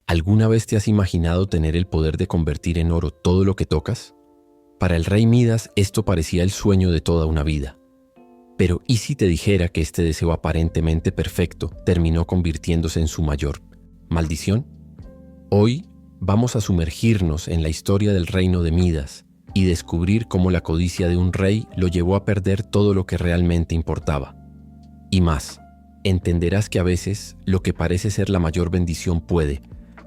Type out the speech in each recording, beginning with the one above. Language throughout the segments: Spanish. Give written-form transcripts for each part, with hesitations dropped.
¿Alguna vez te has imaginado tener el poder de convertir en oro todo lo que tocas? Para el rey Midas esto parecía el sueño de toda una vida. Pero ¿y si te dijera que este deseo aparentemente perfecto terminó convirtiéndose en su mayor maldición? Hoy vamos a sumergirnos en la historia del reino de Midas y descubrir cómo la codicia de un rey lo llevó a perder todo lo que realmente importaba. Y más, entenderás que a veces lo que parece ser la mayor bendición puede,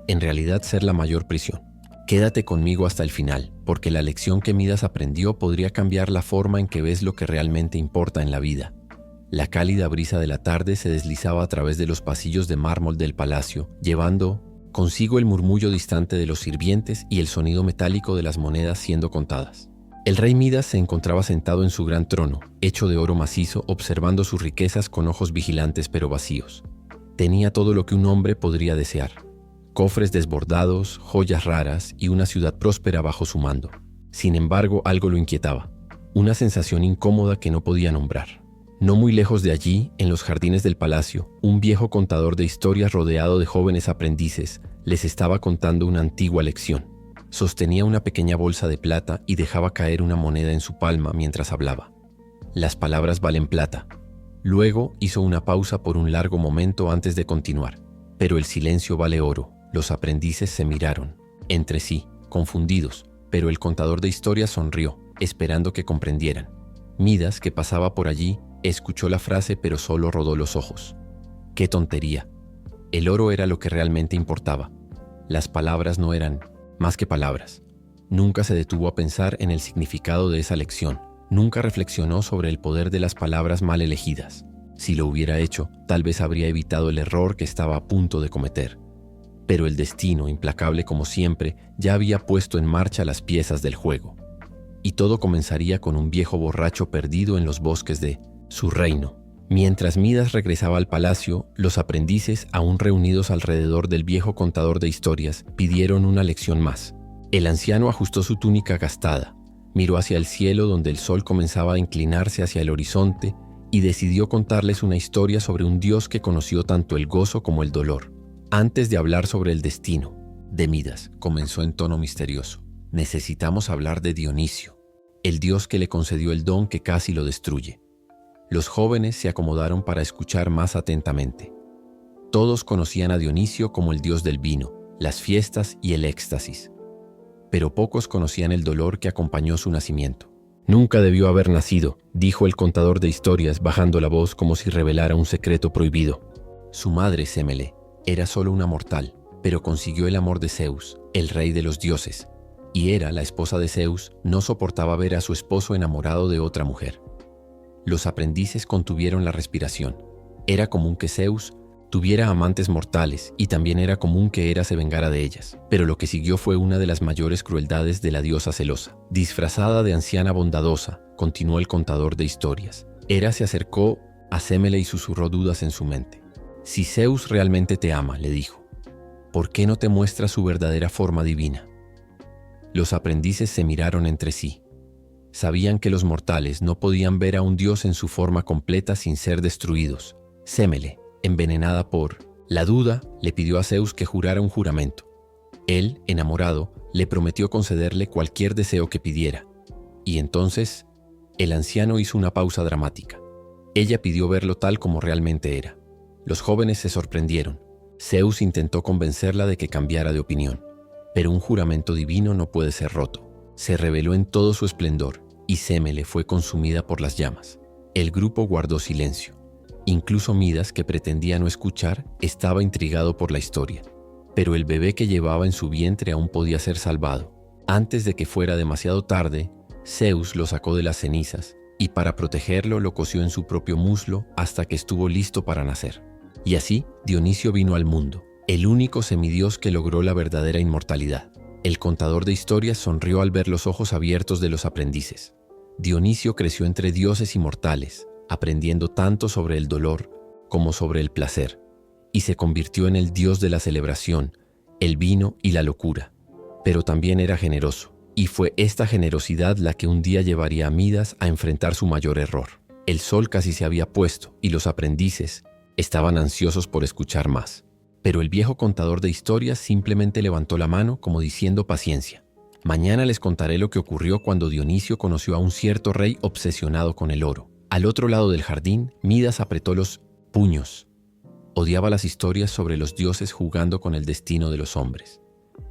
en realidad, ser la mayor prisión. Quédate conmigo hasta el final, porque la lección que Midas aprendió podría cambiar la forma en que ves lo que realmente importa en la vida. La cálida brisa de la tarde se deslizaba a través de los pasillos de mármol del palacio, llevando consigo el murmullo distante de los sirvientes y el sonido metálico de las monedas siendo contadas. El rey Midas se encontraba sentado en su gran trono, hecho de oro macizo, observando sus riquezas con ojos vigilantes pero vacíos. Tenía todo lo que un hombre podría desear: cofres desbordados, joyas raras y una ciudad próspera bajo su mando. Sin embargo, algo lo inquietaba, una sensación incómoda que no podía nombrar. No muy lejos de allí, en los jardines del palacio, un viejo contador de historias rodeado de jóvenes aprendices les estaba contando una antigua lección. Sostenía una pequeña bolsa de plata y dejaba caer una moneda en su palma mientras hablaba. Las palabras valen plata. Luego hizo una pausa por un largo momento antes de continuar. Pero el silencio vale oro. Los aprendices se miraron entre sí, confundidos, pero el contador de historias sonrió, esperando que comprendieran. Midas, que pasaba por allí, escuchó la frase pero solo rodó los ojos. ¡Qué tontería! El oro era lo que realmente importaba. Las palabras no eran más que palabras. Nunca se detuvo a pensar en el significado de esa lección. Nunca reflexionó sobre el poder de las palabras mal elegidas. Si lo hubiera hecho, tal vez habría evitado el error que estaba a punto de cometer. Pero el destino, implacable como siempre, ya había puesto en marcha las piezas del juego. Y todo comenzaría con un viejo borracho perdido en los bosques de su reino. Mientras Midas regresaba al palacio, los aprendices, aún reunidos alrededor del viejo contador de historias, pidieron una lección más. El anciano ajustó su túnica gastada, miró hacia el cielo donde el sol comenzaba a inclinarse hacia el horizonte y decidió contarles una historia sobre un dios que conoció tanto el gozo como el dolor. Antes de hablar sobre el destino de Midas, comenzó en tono misterioso: necesitamos hablar de Dionisio, el dios que le concedió el don que casi lo destruye. Los jóvenes se acomodaron para escuchar más atentamente. Todos conocían a Dionisio como el dios del vino, las fiestas y el éxtasis. Pero pocos conocían el dolor que acompañó su nacimiento. Nunca debió haber nacido, dijo el contador de historias, bajando la voz como si revelara un secreto prohibido. Su madre, Semele, era solo una mortal, pero consiguió el amor de Zeus, el rey de los dioses, y Hera, la esposa de Zeus, no soportaba ver a su esposo enamorado de otra mujer. Los aprendices contuvieron la respiración. Era común que Zeus tuviera amantes mortales y también era común que Hera se vengara de ellas. Pero lo que siguió fue una de las mayores crueldades de la diosa celosa. Disfrazada de anciana bondadosa, continuó el contador de historias. Hera se acercó a Semele y susurró dudas en su mente. Si Zeus realmente te ama, le dijo, ¿por qué no te muestra su verdadera forma divina? Los aprendices se miraron entre sí. Sabían que los mortales no podían ver a un dios en su forma completa sin ser destruidos. Semele, envenenada por la duda, le pidió a Zeus que jurara un juramento. Él, enamorado, le prometió concederle cualquier deseo que pidiera. Y entonces, el anciano hizo una pausa dramática. Ella pidió verlo tal como realmente era. Los jóvenes se sorprendieron. Zeus intentó convencerla de que cambiara de opinión. Pero un juramento divino no puede ser roto. Se reveló en todo su esplendor y Semele fue consumida por las llamas. El grupo guardó silencio. Incluso Midas, que pretendía no escuchar, estaba intrigado por la historia. Pero el bebé que llevaba en su vientre aún podía ser salvado. Antes de que fuera demasiado tarde, Zeus lo sacó de las cenizas y para protegerlo lo cosió en su propio muslo hasta que estuvo listo para nacer. Y así Dionisio vino al mundo, el único semidios que logró la verdadera inmortalidad. El contador de historias sonrió al ver los ojos abiertos de los aprendices. Dionisio creció entre dioses y mortales, aprendiendo tanto sobre el dolor como sobre el placer, y se convirtió en el dios de la celebración, el vino y la locura. Pero también era generoso, y fue esta generosidad la que un día llevaría a Midas a enfrentar su mayor error. El sol casi se había puesto, y los aprendices estaban ansiosos por escuchar más. Pero el viejo contador de historias simplemente levantó la mano como diciendo paciencia. Mañana les contaré lo que ocurrió cuando Dionisio conoció a un cierto rey obsesionado con el oro. Al otro lado del jardín, Midas apretó los puños. Odiaba las historias sobre los dioses jugando con el destino de los hombres.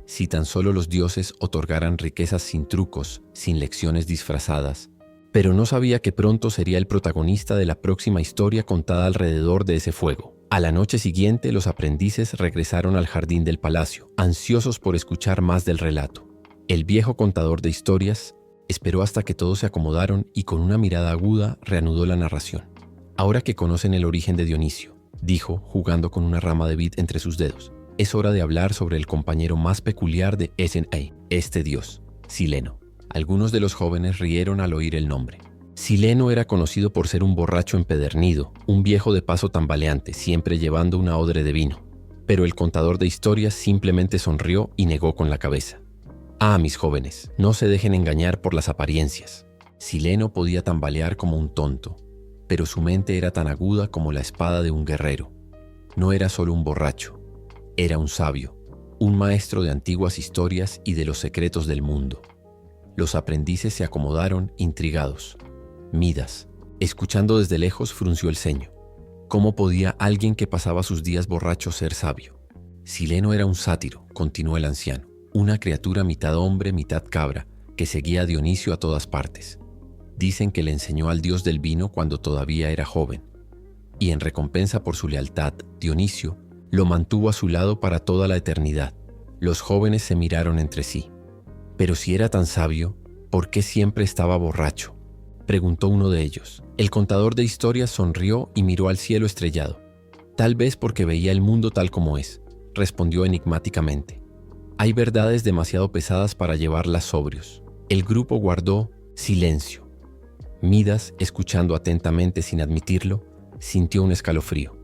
Si tan solo los dioses otorgaran riquezas sin trucos, sin lecciones disfrazadas. Pero no sabía que pronto sería el protagonista de la próxima historia contada alrededor de ese fuego. A la noche siguiente, los aprendices regresaron al jardín del palacio, ansiosos por escuchar más del relato. El viejo contador de historias esperó hasta que todos se acomodaron y con una mirada aguda reanudó la narración. Ahora que conocen el origen de Dionisio, dijo, jugando con una rama de vid entre sus dedos, es hora de hablar sobre el compañero más peculiar de Escena, este dios, Sileno. Algunos de los jóvenes rieron al oír el nombre. Sileno era conocido por ser un borracho empedernido, un viejo de paso tambaleante, siempre llevando una odre de vino. Pero el contador de historias simplemente sonrió y negó con la cabeza. Ah, mis jóvenes, no se dejen engañar por las apariencias. Sileno podía tambalear como un tonto, pero su mente era tan aguda como la espada de un guerrero. No era solo un borracho, era un sabio, un maestro de antiguas historias y de los secretos del mundo. Los aprendices se acomodaron, intrigados. Midas, escuchando desde lejos, frunció el ceño. ¿Cómo podía alguien que pasaba sus días borracho ser sabio? Sileno era un sátiro, continuó el anciano, una criatura mitad hombre, mitad cabra, que seguía a Dionisio a todas partes. Dicen que le enseñó al dios del vino cuando todavía era joven, y en recompensa por su lealtad, Dionisio lo mantuvo a su lado para toda la eternidad. Los jóvenes se miraron entre sí. Pero si era tan sabio, ¿por qué siempre estaba borracho?, preguntó uno de ellos. El contador de historias sonrió y miró al cielo estrellado. Tal vez porque veía el mundo tal como es, respondió enigmáticamente. Hay verdades demasiado pesadas para llevarlas sobrios. El grupo guardó silencio. Midas, escuchando atentamente sin admitirlo, sintió un escalofrío.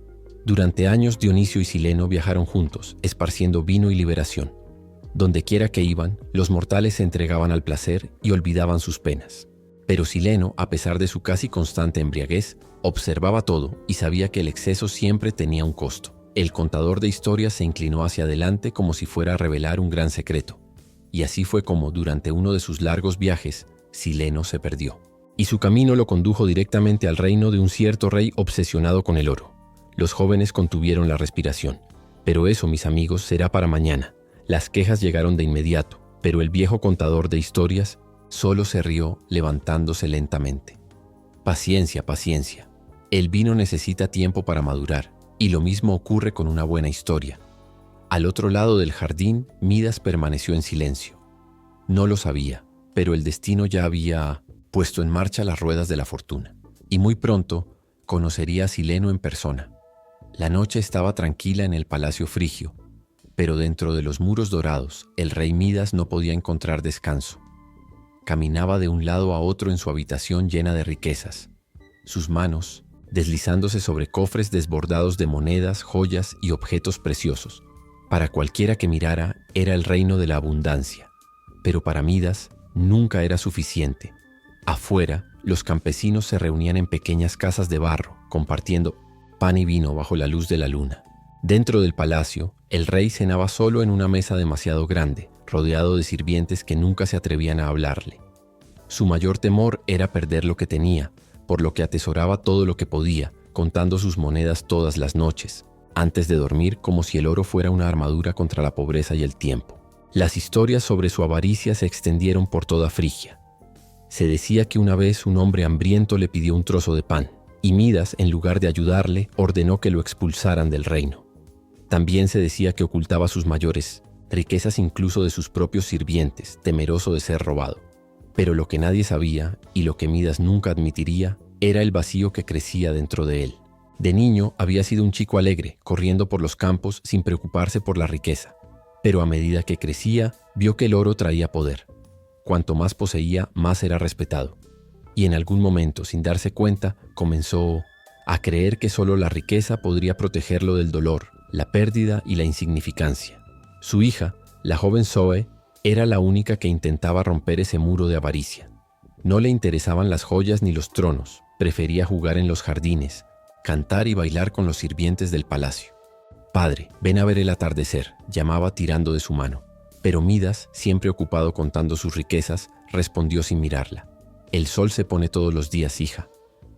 Durante años Dionisio y Sileno viajaron juntos, esparciendo vino y liberación. Donde quiera que iban, los mortales se entregaban al placer y olvidaban sus penas. Pero Sileno, a pesar de su casi constante embriaguez, observaba todo y sabía que el exceso siempre tenía un costo. El contador de historias se inclinó hacia adelante como si fuera a revelar un gran secreto. Y así fue como, durante uno de sus largos viajes, Sileno se perdió. Y su camino lo condujo directamente al reino de un cierto rey obsesionado con el oro. Los jóvenes contuvieron la respiración. Pero eso, mis amigos, será para mañana. Las quejas llegaron de inmediato, pero el viejo contador de historias solo se rió levantándose lentamente. Paciencia, paciencia. El vino necesita tiempo para madurar, y lo mismo ocurre con una buena historia. Al otro lado del jardín, Midas permaneció en silencio. No lo sabía, pero el destino ya había puesto en marcha las ruedas de la fortuna, y muy pronto conocería a Sileno en persona. La noche estaba tranquila en el palacio frigio, pero dentro de los muros dorados, el rey Midas no podía encontrar descanso. Caminaba de un lado a otro en su habitación llena de riquezas, sus manos deslizándose sobre cofres desbordados de monedas, joyas y objetos preciosos. Para cualquiera que mirara, era el reino de la abundancia, pero para Midas nunca era suficiente. Afuera, los campesinos se reunían en pequeñas casas de barro, compartiendo pan y vino bajo la luz de la luna. Dentro del palacio, el rey cenaba solo en una mesa demasiado grande, rodeado de sirvientes que nunca se atrevían a hablarle. Su mayor temor era perder lo que tenía, por lo que atesoraba todo lo que podía, contando sus monedas todas las noches, antes de dormir, como si el oro fuera una armadura contra la pobreza y el tiempo. Las historias sobre su avaricia se extendieron por toda Frigia. Se decía que una vez un hombre hambriento le pidió un trozo de pan, y Midas, en lugar de ayudarle, ordenó que lo expulsaran del reino. También se decía que ocultaba sus mayores riquezas incluso de sus propios sirvientes, temeroso de ser robado. Pero lo que nadie sabía, y lo que Midas nunca admitiría, era el vacío que crecía dentro de él. De niño había sido un chico alegre, corriendo por los campos sin preocuparse por la riqueza. Pero a medida que crecía, vio que el oro traía poder. Cuanto más poseía, más era respetado. Y en algún momento, sin darse cuenta, comenzó a creer que solo la riqueza podría protegerlo del dolor, la pérdida y la insignificancia. Su hija, la joven Zoe, era la única que intentaba romper ese muro de avaricia. No le interesaban las joyas ni los tronos, prefería jugar en los jardines, cantar y bailar con los sirvientes del palacio. «Padre, ven a ver el atardecer», llamaba tirando de su mano. Pero Midas, siempre ocupado contando sus riquezas, respondió sin mirarla. «El sol se pone todos los días, hija.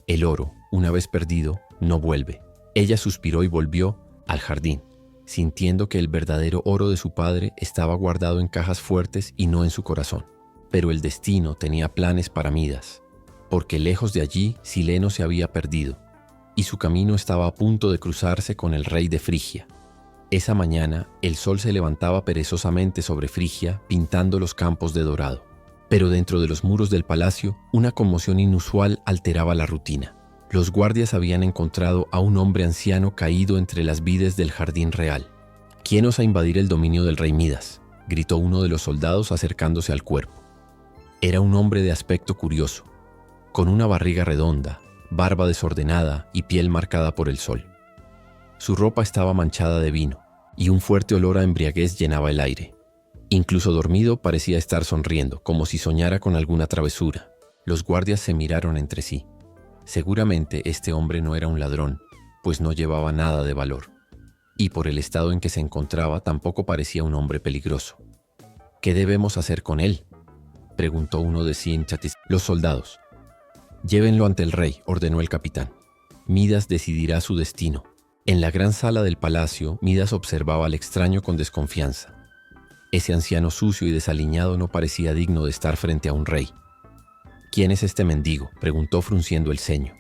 El oro, una vez perdido, no vuelve». Ella suspiró y volvió al jardín, sintiendo que el verdadero oro de su padre estaba guardado en cajas fuertes y no en su corazón. Pero el destino tenía planes para Midas, porque lejos de allí Sileno se había perdido, y su camino estaba a punto de cruzarse con el rey de Frigia. Esa mañana el sol se levantaba perezosamente sobre Frigia, pintando los campos de dorado. Pero dentro de los muros del palacio, una conmoción inusual alteraba la rutina. Los guardias habían encontrado a un hombre anciano caído entre las vides del jardín real. «¿Quién osa invadir el dominio del rey Midas?», gritó uno de los soldados acercándose al cuerpo. Era un hombre de aspecto curioso, con una barriga redonda, barba desordenada y piel marcada por el sol. Su ropa estaba manchada de vino, y un fuerte olor a embriaguez llenaba el aire. Incluso dormido parecía estar sonriendo, como si soñara con alguna travesura. Los guardias se miraron entre sí. Seguramente este hombre no era un ladrón, pues no llevaba nada de valor. Y por el estado en que se encontraba tampoco parecía un hombre peligroso. «¿Qué debemos hacer con él?», preguntó uno de Sinchatis. «Los soldados». «Llévenlo ante el rey», ordenó el capitán. «Midas decidirá su destino». En la gran sala del palacio, Midas observaba al extraño con desconfianza. Ese anciano sucio y desaliñado no parecía digno de estar frente a un rey. «¿Quién es este mendigo?», preguntó frunciendo el ceño.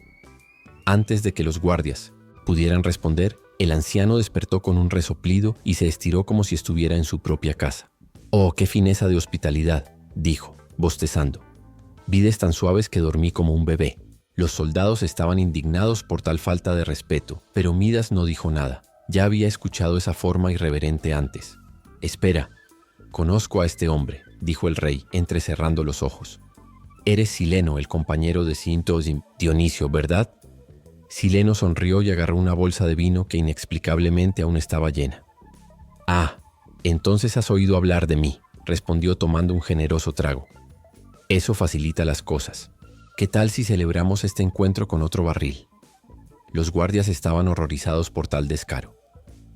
Antes de que los guardias pudieran responder, el anciano despertó con un resoplido y se estiró como si estuviera en su propia casa. «Oh, qué fineza de hospitalidad», dijo, bostezando. «Vides tan suaves que dormí como un bebé». Los soldados estaban indignados por tal falta de respeto, pero Midas no dijo nada. Ya había escuchado esa forma irreverente antes. «Espera, conozco a este hombre», dijo el rey, entrecerrando los ojos. «Eres Sileno, el compañero de Sinto Dionisio, ¿verdad?». Sileno sonrió y agarró una bolsa de vino que inexplicablemente aún estaba llena. «Ah, entonces has oído hablar de mí», respondió tomando un generoso trago. «Eso facilita las cosas. ¿Qué tal si celebramos este encuentro con otro barril?». Los guardias estaban horrorizados por tal descaro.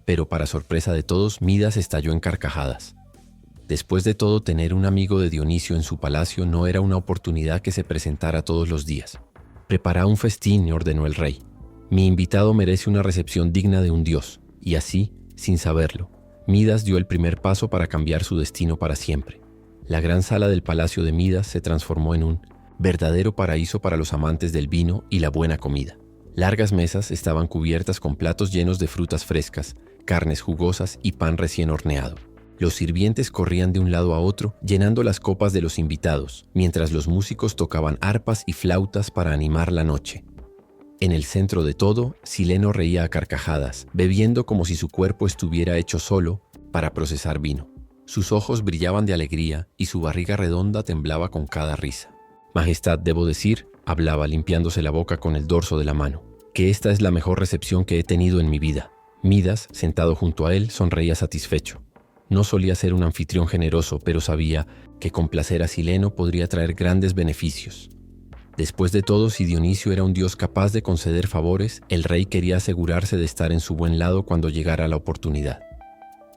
Pero para sorpresa de todos, Midas estalló en carcajadas. Después de todo, tener un amigo de Dionisio en su palacio no era una oportunidad que se presentara todos los días. «Prepara un festín», ordenó el rey. «Mi invitado merece una recepción digna de un dios». Y así, sin saberlo, Midas dio el primer paso para cambiar su destino para siempre. La gran sala del palacio de Midas se transformó en un verdadero paraíso para los amantes del vino y la buena comida. Largas mesas estaban cubiertas con platos llenos de frutas frescas, carnes jugosas y pan recién horneado. Los sirvientes corrían de un lado a otro, llenando las copas de los invitados, mientras los músicos tocaban arpas y flautas para animar la noche. En el centro de todo, Sileno reía a carcajadas, bebiendo como si su cuerpo estuviera hecho solo para procesar vino. Sus ojos brillaban de alegría y su barriga redonda temblaba con cada risa. «Majestad, debo decir», hablaba limpiándose la boca con el dorso de la mano, «que esta es la mejor recepción que he tenido en mi vida». Midas, sentado junto a él, sonreía satisfecho. No solía ser un anfitrión generoso, pero sabía que complacer a Sileno podría traer grandes beneficios. Después de todo, si Dionisio era un dios capaz de conceder favores, el rey quería asegurarse de estar en su buen lado cuando llegara la oportunidad.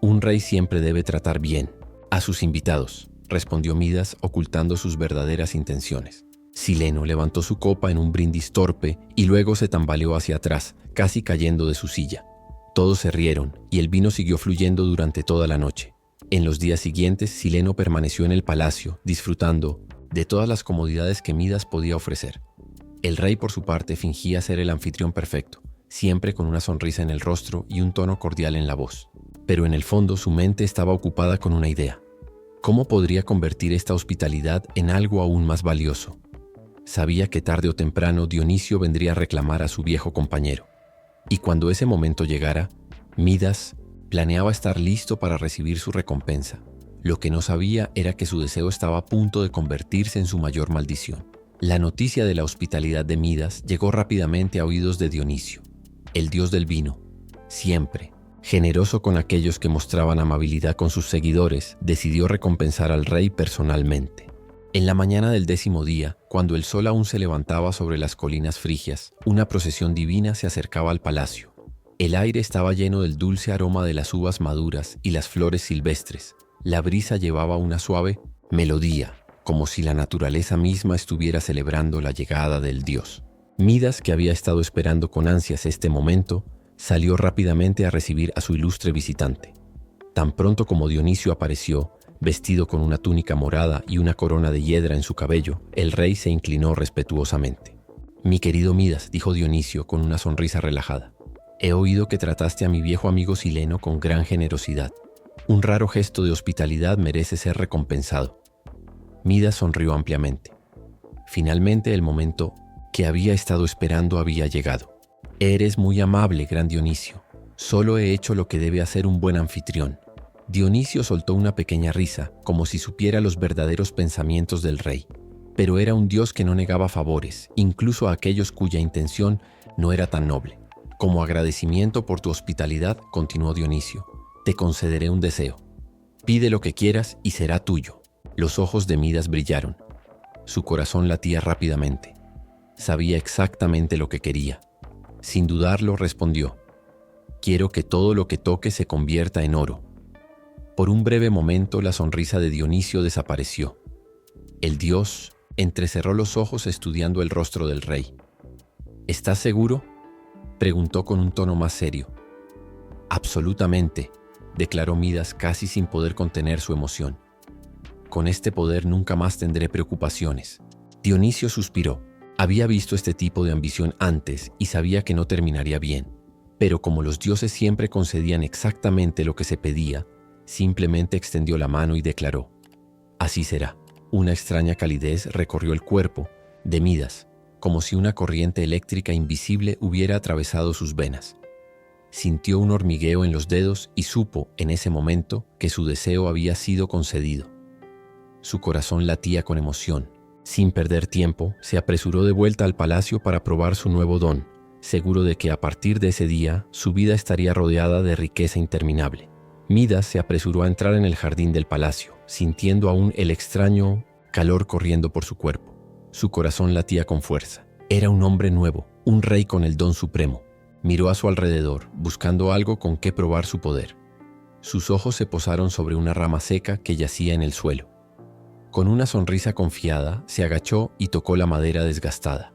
«Un rey siempre debe tratar bien a sus invitados», respondió Midas, ocultando sus verdaderas intenciones. Sileno levantó su copa en un brindis torpe y luego se tambaleó hacia atrás, casi cayendo de su silla. Todos se rieron y el vino siguió fluyendo durante toda la noche. En los días siguientes, Sileno permaneció en el palacio, disfrutando de todas las comodidades que Midas podía ofrecer. El rey, por su parte, fingía ser el anfitrión perfecto, siempre con una sonrisa en el rostro y un tono cordial en la voz. Pero en el fondo, su mente estaba ocupada con una idea. ¿Cómo podría convertir esta hospitalidad en algo aún más valioso? Sabía que tarde o temprano Dionisio vendría a reclamar a su viejo compañero. Y cuando ese momento llegara, Midas planeaba estar listo para recibir su recompensa. Lo que no sabía era que su deseo estaba a punto de convertirse en su mayor maldición. La noticia de la hospitalidad de Midas llegó rápidamente a oídos de Dionisio, el dios del vino. Siempre generoso con aquellos que mostraban amabilidad con sus seguidores, decidió recompensar al rey personalmente. En la mañana del 10º día, cuando el sol aún se levantaba sobre las colinas frigias, una procesión divina se acercaba al palacio. El aire estaba lleno del dulce aroma de las uvas maduras y las flores silvestres. La brisa llevaba una suave melodía, como si la naturaleza misma estuviera celebrando la llegada del dios. Midas, que había estado esperando con ansias este momento, salió rápidamente a recibir a su ilustre visitante. Tan pronto como Dionisio apareció, vestido con una túnica morada y una corona de hiedra en su cabello, el rey se inclinó respetuosamente. «Mi querido Midas», dijo Dionisio con una sonrisa relajada, «he oído que trataste a mi viejo amigo Sileno con gran generosidad. Un raro gesto de hospitalidad merece ser recompensado». Midas sonrió ampliamente. Finalmente el momento que había estado esperando había llegado. «Eres muy amable, gran Dionisio. Solo he hecho lo que debe hacer un buen anfitrión». Dionisio soltó una pequeña risa, como si supiera los verdaderos pensamientos del rey. Pero era un dios que no negaba favores, incluso a aquellos cuya intención no era tan noble. «Como agradecimiento por tu hospitalidad», continuó Dionisio, «te concederé un deseo. Pide lo que quieras y será tuyo». Los ojos de Midas brillaron. Su corazón latía rápidamente. Sabía exactamente lo que quería. Sin dudarlo, respondió: «Quiero que todo lo que toque se convierta en oro». Por un breve momento la sonrisa de Dionisio desapareció. El dios entrecerró los ojos estudiando el rostro del rey. «¿Estás seguro?», preguntó con un tono más serio. «Absolutamente», declaró Midas casi sin poder contener su emoción. «Con este poder nunca más tendré preocupaciones». Dionisio suspiró. Había visto este tipo de ambición antes y sabía que no terminaría bien. Pero como los dioses siempre concedían exactamente lo que se pedía, simplemente extendió la mano y declaró: «Así será». Una extraña calidez recorrió el cuerpo de Midas, como si una corriente eléctrica invisible hubiera atravesado sus venas. Sintió un hormigueo en los dedos y supo, en ese momento, que su deseo había sido concedido. Su corazón latía con emoción. Sin perder tiempo, se apresuró de vuelta al palacio para probar su nuevo don, seguro de que a partir de ese día su vida estaría rodeada de riqueza interminable. Midas se apresuró a entrar en el jardín del palacio, sintiendo aún el extraño calor corriendo por su cuerpo. Su corazón latía con fuerza. Era un hombre nuevo, un rey con el don supremo. Miró a su alrededor, buscando algo con qué probar su poder. Sus ojos se posaron sobre una rama seca que yacía en el suelo. Con una sonrisa confiada, se agachó y tocó la madera desgastada.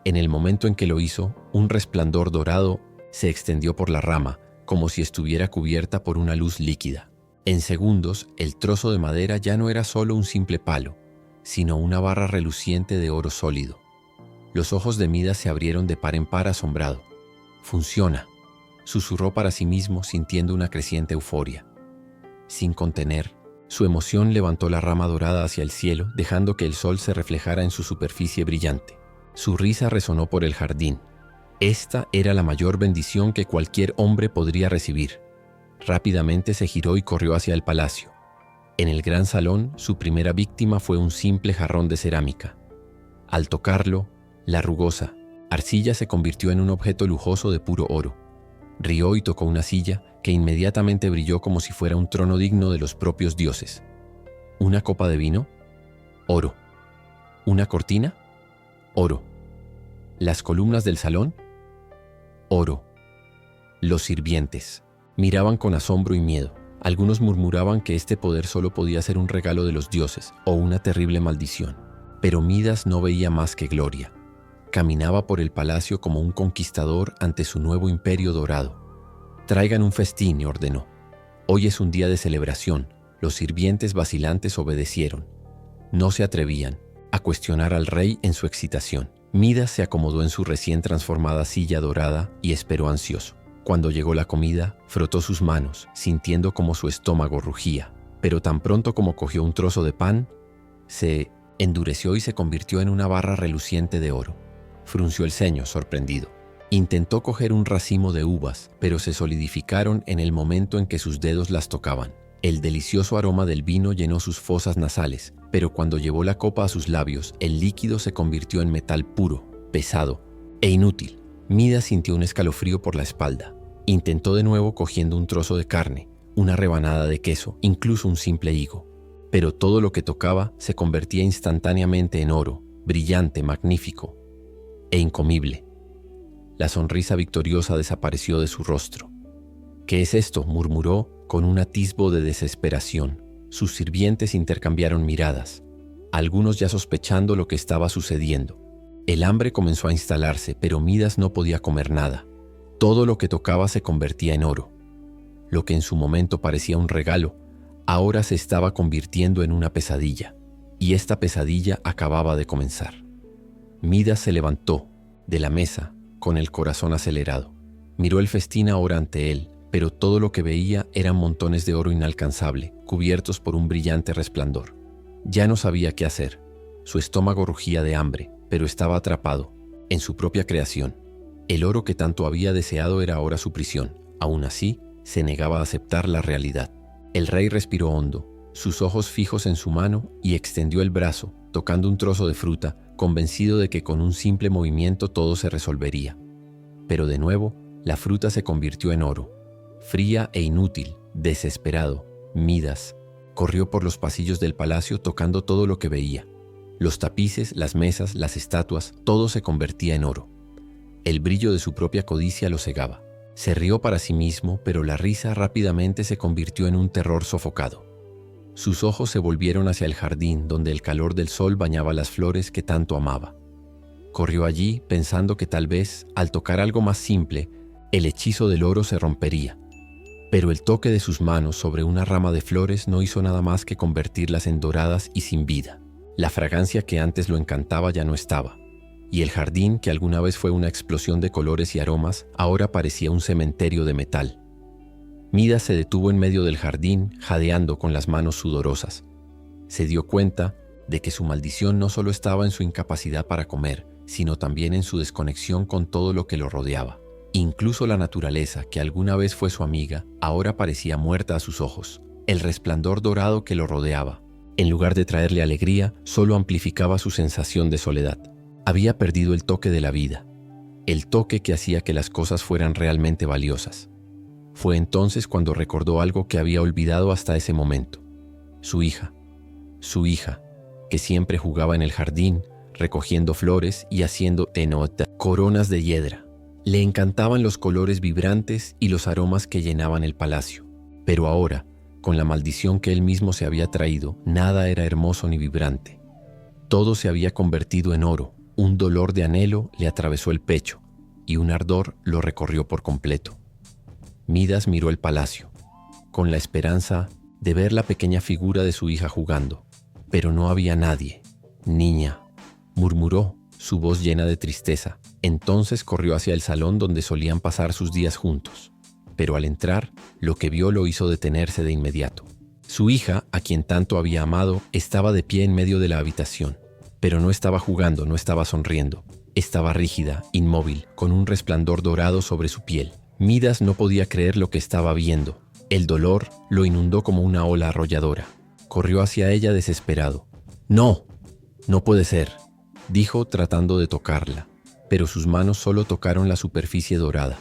En el momento en que lo hizo, un resplandor dorado se extendió por la rama, como si estuviera cubierta por una luz líquida. En segundos, el trozo de madera ya no era solo un simple palo, sino una barra reluciente de oro sólido. Los ojos de Midas se abrieron de par en par asombrado. «Funciona», susurró para sí mismo sintiendo una creciente euforia. Sin contener, su emoción levantó la rama dorada hacia el cielo, dejando que el sol se reflejara en su superficie brillante. Su risa resonó por el jardín. Esta era la mayor bendición que cualquier hombre podría recibir. Rápidamente se giró y corrió hacia el palacio. En el gran salón, su primera víctima fue un simple jarrón de cerámica. Al tocarlo, la rugosa arcilla se convirtió en un objeto lujoso de puro oro. Rió y tocó una silla que inmediatamente brilló como si fuera un trono digno de los propios dioses. ¿Una copa de vino? Oro. ¿Una cortina? Oro. ¿Las columnas del salón? Oro. Los sirvientes miraban con asombro y miedo. Algunos murmuraban que este poder solo podía ser un regalo de los dioses o una terrible maldición. Pero Midas no veía más que gloria. Caminaba por el palacio como un conquistador ante su nuevo imperio dorado. «Traigan un festín», ordenó. «Hoy es un día de celebración». Los sirvientes vacilantes obedecieron. No se atrevían a cuestionar al rey en su excitación. Midas se acomodó en su recién transformada silla dorada y esperó ansioso. Cuando llegó la comida, frotó sus manos, sintiendo como su estómago rugía. Pero tan pronto como cogió un trozo de pan, se endureció y se convirtió en una barra reluciente de oro. Frunció el ceño, sorprendido. Intentó coger un racimo de uvas, pero se solidificaron en el momento en que sus dedos las tocaban. El delicioso aroma del vino llenó sus fosas nasales, pero cuando llevó la copa a sus labios, el líquido se convirtió en metal puro, pesado e inútil. Midas sintió un escalofrío por la espalda. Intentó de nuevo cogiendo un trozo de carne, una rebanada de queso, incluso un simple higo. Pero todo lo que tocaba se convertía instantáneamente en oro, brillante, magnífico e incomible. La sonrisa victoriosa desapareció de su rostro. «¿Qué es esto?», murmuró con un atisbo de desesperación. Sus sirvientes intercambiaron miradas, algunos ya sospechando lo que estaba sucediendo. El hambre comenzó a instalarse, pero Midas no podía comer nada. Todo lo que tocaba se convertía en oro. Lo que en su momento parecía un regalo, ahora se estaba convirtiendo en una pesadilla, y esta pesadilla acababa de comenzar. Midas se levantó de la mesa con el corazón acelerado. Miró el festín ahora ante él, pero todo lo que veía eran montones de oro inalcanzable, cubiertos por un brillante resplandor. Ya no sabía qué hacer. Su estómago rugía de hambre, pero estaba atrapado en su propia creación. El oro que tanto había deseado era ahora su prisión. Aún así, se negaba a aceptar la realidad. El rey respiró hondo, sus ojos fijos en su mano, y extendió el brazo, tocando un trozo de fruta, convencido de que con un simple movimiento todo se resolvería. Pero de nuevo, la fruta se convirtió en oro. Fría e inútil, desesperado, Midas corrió por los pasillos del palacio tocando todo lo que veía. Los tapices, las mesas, las estatuas, todo se convertía en oro. El brillo de su propia codicia lo cegaba. Se rió para sí mismo, pero la risa rápidamente se convirtió en un terror sofocado. Sus ojos se volvieron hacia el jardín, donde el calor del sol bañaba las flores que tanto amaba. Corrió allí pensando que tal vez, al tocar algo más simple, el hechizo del oro se rompería. Pero el toque de sus manos sobre una rama de flores no hizo nada más que convertirlas en doradas y sin vida. La fragancia que antes lo encantaba ya no estaba, y el jardín, que alguna vez fue una explosión de colores y aromas, ahora parecía un cementerio de metal. Midas se detuvo en medio del jardín, jadeando con las manos sudorosas. Se dio cuenta de que su maldición no solo estaba en su incapacidad para comer, sino también en su desconexión con todo lo que lo rodeaba. Incluso la naturaleza, que alguna vez fue su amiga, ahora parecía muerta a sus ojos. El resplandor dorado que lo rodeaba, en lugar de traerle alegría, solo amplificaba su sensación de soledad. Había perdido el toque de la vida, el toque que hacía que las cosas fueran realmente valiosas. Fue entonces cuando recordó algo que había olvidado hasta ese momento. Su hija, que siempre jugaba en el jardín, recogiendo flores y haciendo tenota, coronas de hiedra. Le encantaban los colores vibrantes y los aromas que llenaban el palacio. Pero ahora, con la maldición que él mismo se había traído, nada era hermoso ni vibrante. Todo se había convertido en oro. Un dolor de anhelo le atravesó el pecho y un ardor lo recorrió por completo. Midas miró el palacio, con la esperanza de ver la pequeña figura de su hija jugando. Pero no había nadie. «Niña», murmuró, su voz llena de tristeza. Entonces corrió hacia el salón donde solían pasar sus días juntos. Pero al entrar, lo que vio lo hizo detenerse de inmediato. Su hija, a quien tanto había amado, estaba de pie en medio de la habitación. Pero no estaba jugando, no estaba sonriendo. Estaba rígida, inmóvil, con un resplandor dorado sobre su piel. Midas no podía creer lo que estaba viendo. El dolor lo inundó como una ola arrolladora. Corrió hacia ella desesperado. «No, no puede ser», dijo tratando de tocarla, pero sus manos solo tocaron la superficie dorada.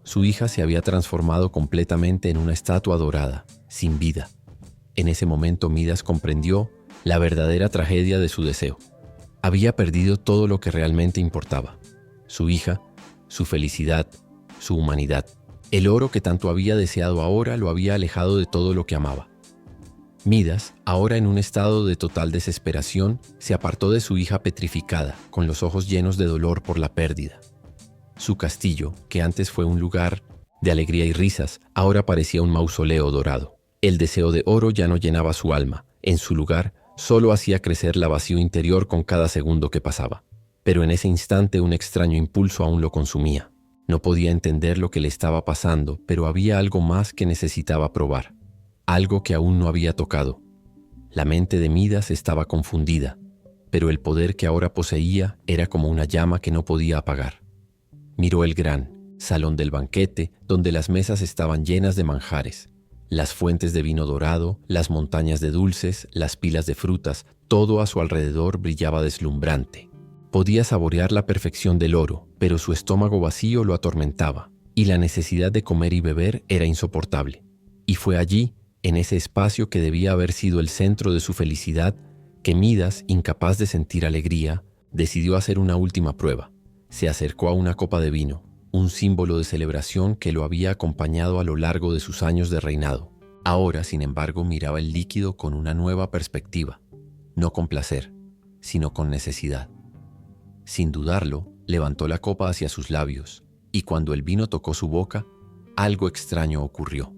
Su hija se había transformado completamente en una estatua dorada, sin vida. En ese momento Midas comprendió la verdadera tragedia de su deseo. Había perdido todo lo que realmente importaba: su hija, su felicidad, su humanidad. El oro que tanto había deseado ahora lo había alejado de todo lo que amaba. Midas, ahora en un estado de total desesperación, se apartó de su hija petrificada, con los ojos llenos de dolor por la pérdida. Su castillo, que antes fue un lugar de alegría y risas, ahora parecía un mausoleo dorado. El deseo de oro ya no llenaba su alma. En su lugar, solo hacía crecer la vacío interior con cada segundo que pasaba. Pero en ese instante un extraño impulso aún lo consumía. No podía entender lo que le estaba pasando, pero había algo más que necesitaba probar. Algo que aún no había tocado. La mente de Midas estaba confundida, pero el poder que ahora poseía era como una llama que no podía apagar. Miró el gran salón del banquete, donde las mesas estaban llenas de manjares, las fuentes de vino dorado, las montañas de dulces, las pilas de frutas, todo a su alrededor brillaba deslumbrante. Podía saborear la perfección del oro, pero su estómago vacío lo atormentaba, y la necesidad de comer y beber era insoportable. Y fue allí, en ese espacio que debía haber sido el centro de su felicidad, que Midas, incapaz de sentir alegría, decidió hacer una última prueba. Se acercó a una copa de vino, un símbolo de celebración que lo había acompañado a lo largo de sus años de reinado. Ahora, sin embargo, miraba el líquido con una nueva perspectiva, no con placer, sino con necesidad. Sin dudarlo, levantó la copa hacia sus labios, y cuando el vino tocó su boca, algo extraño ocurrió.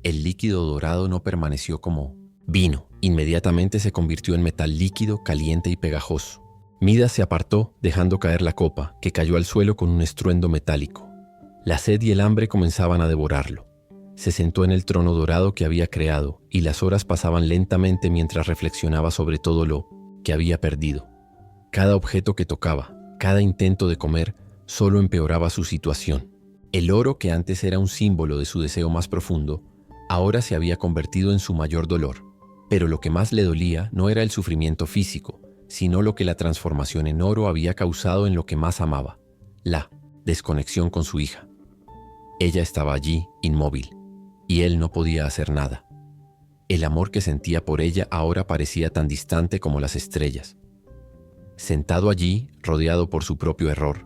El líquido dorado no permaneció como vino, inmediatamente se convirtió en metal líquido, caliente y pegajoso. Midas se apartó, dejando caer la copa, que cayó al suelo con un estruendo metálico. La sed y el hambre comenzaban a devorarlo. Se sentó en el trono dorado que había creado, y las horas pasaban lentamente mientras reflexionaba sobre todo lo que había perdido. Cada objeto que tocaba, cada intento de comer, solo empeoraba su situación. El oro, que antes era un símbolo de su deseo más profundo, ahora se había convertido en su mayor dolor. Pero lo que más le dolía no era el sufrimiento físico, sino lo que la transformación en oro había causado en lo que más amaba, la desconexión con su hija. Ella estaba allí, inmóvil, y él no podía hacer nada. El amor que sentía por ella ahora parecía tan distante como las estrellas. Sentado allí, rodeado por su propio error,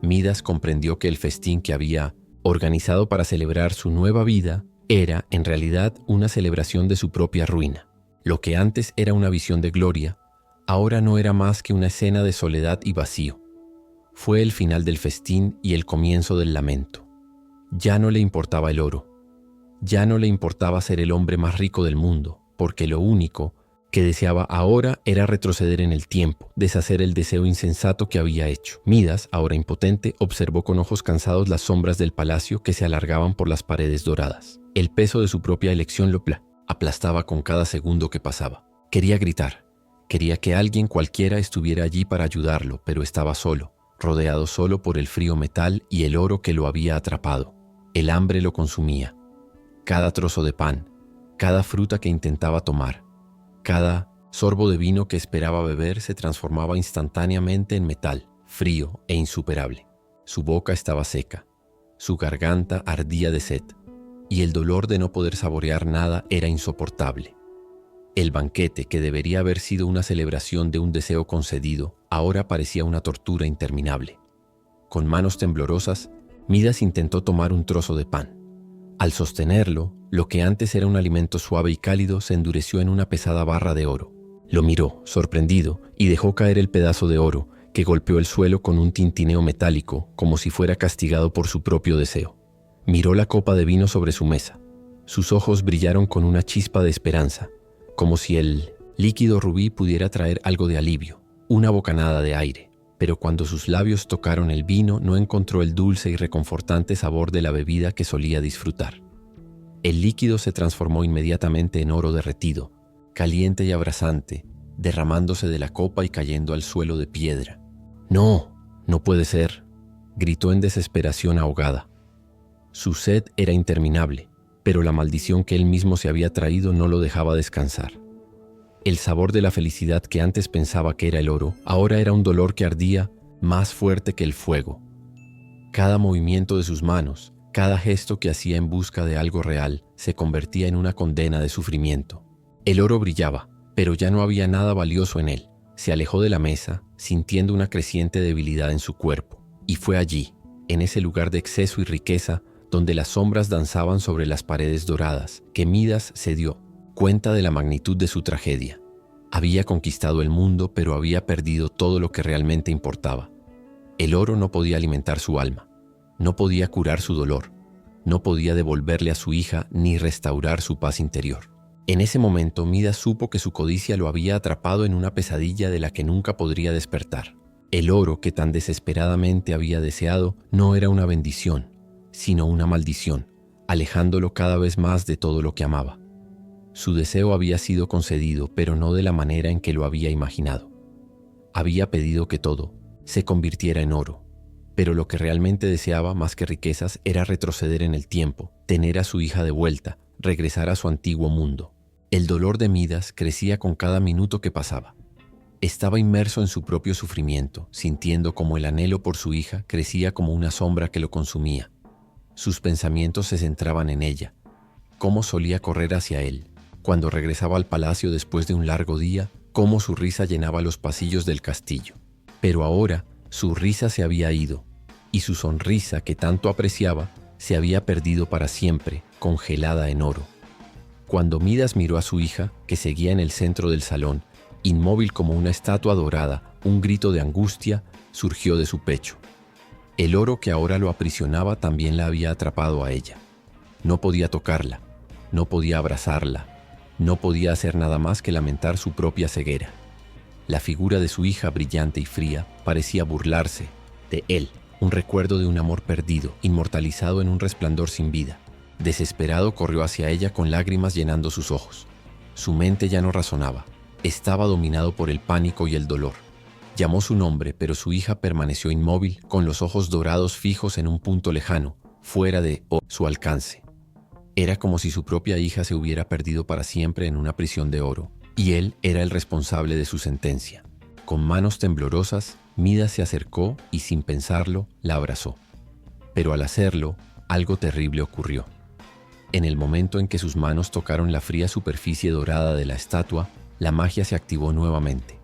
Midas comprendió que el festín que había organizado para celebrar su nueva vida era, en realidad, una celebración de su propia ruina. Lo que antes era una visión de gloria, ahora no era más que una escena de soledad y vacío. Fue el final del festín y el comienzo del lamento. Ya no le importaba el oro. Ya no le importaba ser el hombre más rico del mundo, porque lo único que deseaba ahora era retroceder en el tiempo, deshacer el deseo insensato que había hecho. Midas, ahora impotente, observó con ojos cansados las sombras del palacio que se alargaban por las paredes doradas. El peso de su propia elección lo aplastaba con cada segundo que pasaba. Quería gritar. Quería que alguien cualquiera estuviera allí para ayudarlo, pero estaba solo, rodeado solo por el frío metal y el oro que lo había atrapado. El hambre lo consumía. Cada trozo de pan, cada fruta que intentaba tomar, cada sorbo de vino que esperaba beber se transformaba instantáneamente en metal, frío e insuperable. Su boca estaba seca, su garganta ardía de sed, y el dolor de no poder saborear nada era insoportable. El banquete, que debería haber sido una celebración de un deseo concedido, ahora parecía una tortura interminable. Con manos temblorosas, Midas intentó tomar un trozo de pan. Al sostenerlo, lo que antes era un alimento suave y cálido se endureció en una pesada barra de oro. Lo miró, sorprendido, y dejó caer el pedazo de oro, que golpeó el suelo con un tintineo metálico, como si fuera castigado por su propio deseo. Miró la copa de vino sobre su mesa. Sus ojos brillaron con una chispa de esperanza, como si el líquido rubí pudiera traer algo de alivio, una bocanada de aire. Pero cuando sus labios tocaron el vino, no encontró el dulce y reconfortante sabor de la bebida que solía disfrutar. El líquido se transformó inmediatamente en oro derretido, caliente y abrasante, derramándose de la copa y cayendo al suelo de piedra. «¡No! ¡No puede ser!», gritó en desesperación ahogada. Su sed era interminable, pero la maldición que él mismo se había traído no lo dejaba descansar. El sabor de la felicidad que antes pensaba que era el oro, ahora era un dolor que ardía más fuerte que el fuego. Cada movimiento de sus manos, cada gesto que hacía en busca de algo real, se convertía en una condena de sufrimiento. El oro brillaba, pero ya no había nada valioso en él. Se alejó de la mesa, sintiendo una creciente debilidad en su cuerpo, y fue allí, en ese lugar de exceso y riqueza, donde las sombras danzaban sobre las paredes doradas, que Midas se dio cuenta de la magnitud de su tragedia. Había conquistado el mundo, pero había perdido todo lo que realmente importaba. El oro no podía alimentar su alma, no podía curar su dolor, no podía devolverle a su hija ni restaurar su paz interior. En ese momento, Midas supo que su codicia lo había atrapado en una pesadilla de la que nunca podría despertar. El oro que tan desesperadamente había deseado no era una bendición, sino una maldición, alejándolo cada vez más de todo lo que amaba. Su deseo había sido concedido, pero no de la manera en que lo había imaginado. Había pedido que todo se convirtiera en oro, pero lo que realmente deseaba más que riquezas era retroceder en el tiempo, tener a su hija de vuelta, regresar a su antiguo mundo. El dolor de Midas crecía con cada minuto que pasaba. Estaba inmerso en su propio sufrimiento, sintiendo como el anhelo por su hija crecía como una sombra que lo consumía. Sus pensamientos se centraban en ella, cómo solía correr hacia él. Cuando regresaba al palacio después de un largo día, cómo su risa llenaba los pasillos del castillo. Pero ahora, su risa se había ido. y su sonrisa que tanto apreciaba se había perdido para siempre, congelada en oro. Cuando Midas miró a su hija, que seguía en el centro del salón, inmóvil como una estatua dorada, un grito de angustia surgió de su pecho. El oro que ahora lo aprisionaba también la había atrapado a ella. No podía tocarla, no podía abrazarla, no podía hacer nada más que lamentar su propia ceguera. La figura de su hija, brillante y fría, parecía burlarse de él, un recuerdo de un amor perdido, inmortalizado en un resplandor sin vida. Desesperado corrió hacia ella con lágrimas llenando sus ojos. Su mente ya no razonaba, estaba dominado por el pánico y el dolor. Llamó su nombre, pero su hija permaneció inmóvil, con los ojos dorados fijos en un punto lejano, fuera de su alcance. Era como si su propia hija se hubiera perdido para siempre en una prisión de oro, y él era el responsable de su sentencia. Con manos temblorosas, Midas se acercó y, sin pensarlo, la abrazó. Pero al hacerlo, algo terrible ocurrió. En el momento en que sus manos tocaron la fría superficie dorada de la estatua, la magia se activó nuevamente.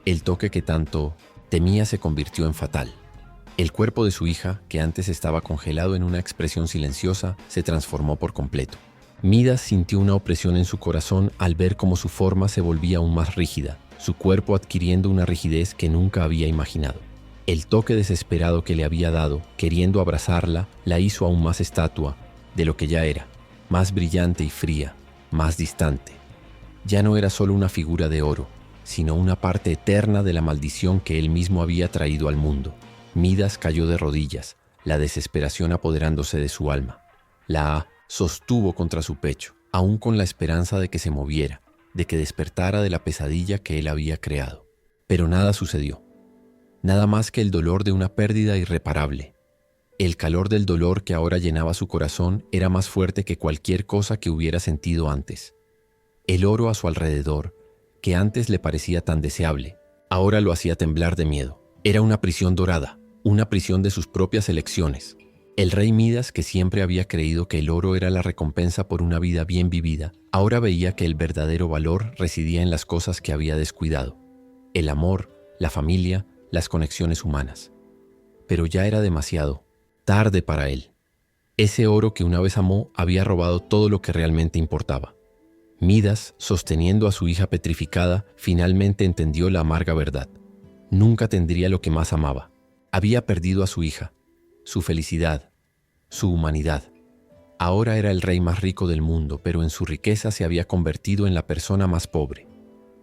El toque que tanto temía se convirtió en fatal. El cuerpo de su hija, que antes estaba congelado en una expresión silenciosa, se transformó por completo. Midas sintió una opresión en su corazón al ver cómo su forma se volvía aún más rígida, su cuerpo adquiriendo una rigidez que nunca había imaginado. El toque desesperado que le había dado, queriendo abrazarla, la hizo aún más estatua de lo que ya era, más brillante y fría, más distante. Ya no era solo una figura de oro, sino una parte eterna de la maldición que él mismo había traído al mundo. Midas cayó de rodillas, la desesperación apoderándose de su alma. La sostuvo contra su pecho, aún con la esperanza de que se moviera, de que despertara de la pesadilla que él había creado. Pero nada sucedió. Nada más que el dolor de una pérdida irreparable. El calor del dolor que ahora llenaba su corazón era más fuerte que cualquier cosa que hubiera sentido antes. El oro a su alrededor, que antes le parecía tan deseable, ahora lo hacía temblar de miedo. Era una prisión dorada, una prisión de sus propias elecciones. El rey Midas, que siempre había creído que el oro era la recompensa por una vida bien vivida, ahora veía que el verdadero valor residía en las cosas que había descuidado: el amor, la familia, las conexiones humanas. Pero ya era demasiado tarde para él. Ese oro que una vez amó había robado todo lo que realmente importaba. Midas, sosteniendo a su hija petrificada, finalmente entendió la amarga verdad. Nunca tendría lo que más amaba. Había perdido a su hija, su felicidad, su humanidad. Ahora era el rey más rico del mundo, pero en su riqueza se había convertido en la persona más pobre.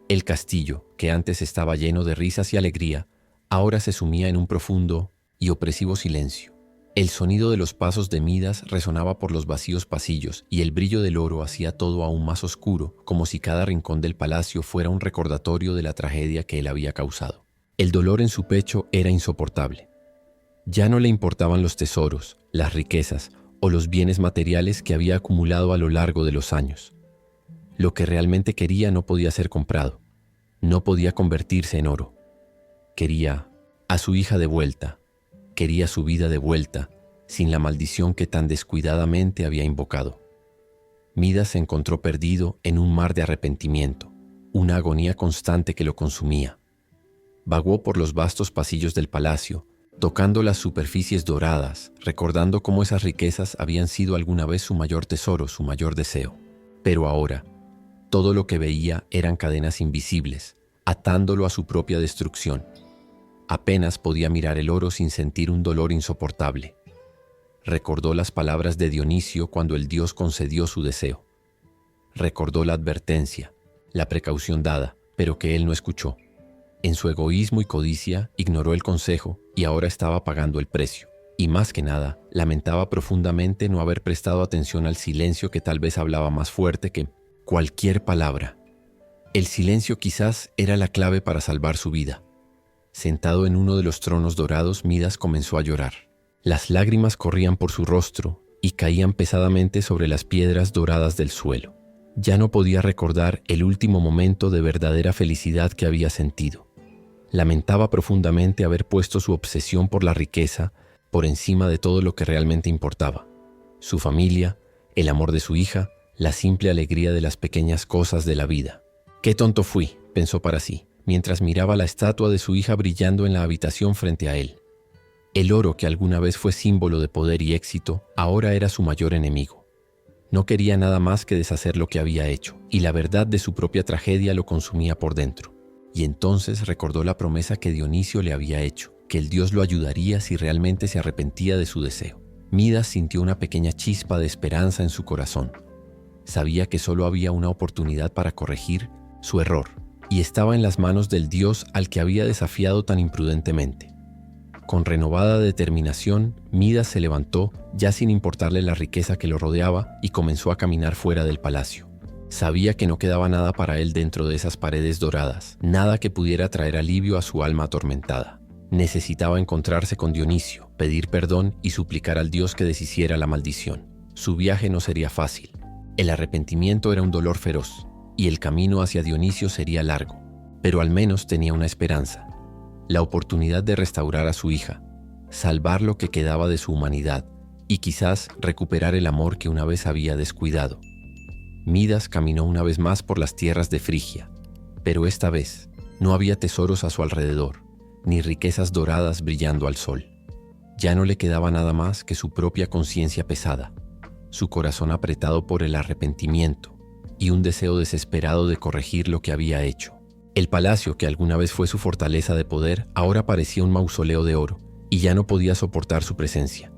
El castillo, que antes estaba lleno de risas y alegría, ahora se sumía en un profundo y opresivo silencio. El sonido de los pasos de Midas resonaba por los vacíos pasillos y el brillo del oro hacía todo aún más oscuro, como si cada rincón del palacio fuera un recordatorio de la tragedia que él había causado. El dolor en su pecho era insoportable. Ya no le importaban los tesoros, las riquezas o los bienes materiales que había acumulado a lo largo de los años. Lo que realmente quería no podía ser comprado, no podía convertirse en oro. Quería a su hija de vuelta, quería su vida de vuelta, sin la maldición que tan descuidadamente había invocado. Midas se encontró perdido en un mar de arrepentimiento, una agonía constante que lo consumía. Vagó por los vastos pasillos del palacio, tocando las superficies doradas, recordando cómo esas riquezas habían sido alguna vez su mayor tesoro, su mayor deseo. Pero ahora, todo lo que veía eran cadenas invisibles, atándolo a su propia destrucción. Apenas podía mirar el oro sin sentir un dolor insoportable. Recordó las palabras de Dionisio cuando el dios concedió su deseo. Recordó la advertencia, la precaución dada, pero que él no escuchó. En su egoísmo y codicia ignoró el consejo y ahora estaba pagando el precio. Y más que nada, lamentaba profundamente no haber prestado atención al silencio que tal vez hablaba más fuerte que cualquier palabra. El silencio quizás era la clave para salvar su vida. Sentado en uno de los tronos dorados, Midas comenzó a llorar. Las lágrimas corrían por su rostro y caían pesadamente sobre las piedras doradas del suelo. Ya no podía recordar el último momento de verdadera felicidad que había sentido. Lamentaba profundamente haber puesto su obsesión por la riqueza por encima de todo lo que realmente importaba: su familia, el amor de su hija, la simple alegría de las pequeñas cosas de la vida. «Qué tonto fui», pensó para sí, mientras miraba la estatua de su hija brillando en la habitación frente a él. El oro, que alguna vez fue símbolo de poder y éxito, ahora era su mayor enemigo. No quería nada más que deshacer lo que había hecho, y la verdad de su propia tragedia lo consumía por dentro. Y entonces recordó la promesa que Dionisio le había hecho, que el dios lo ayudaría si realmente se arrepentía de su deseo. Midas sintió una pequeña chispa de esperanza en su corazón. Sabía que solo había una oportunidad para corregir su error, y estaba en las manos del dios al que había desafiado tan imprudentemente. Con renovada determinación, Midas se levantó, ya sin importarle la riqueza que lo rodeaba, y comenzó a caminar fuera del palacio. Sabía que no quedaba nada para él dentro de esas paredes doradas, nada que pudiera traer alivio a su alma atormentada. Necesitaba encontrarse con Dionisio, pedir perdón y suplicar al dios que deshiciera la maldición. Su viaje no sería fácil. El arrepentimiento era un dolor feroz, y el camino hacia Dionisio sería largo, pero al menos tenía una esperanza. La oportunidad de restaurar a su hija, salvar lo que quedaba de su humanidad y quizás recuperar el amor que una vez había descuidado. Midas caminó una vez más por las tierras de Frigia, pero esta vez no había tesoros a su alrededor, ni riquezas doradas brillando al sol. Ya no le quedaba nada más que su propia conciencia pesada, su corazón apretado por el arrepentimiento y un deseo desesperado de corregir lo que había hecho. El palacio, que alguna vez fue su fortaleza de poder, ahora parecía un mausoleo de oro, y ya no podía soportar su presencia.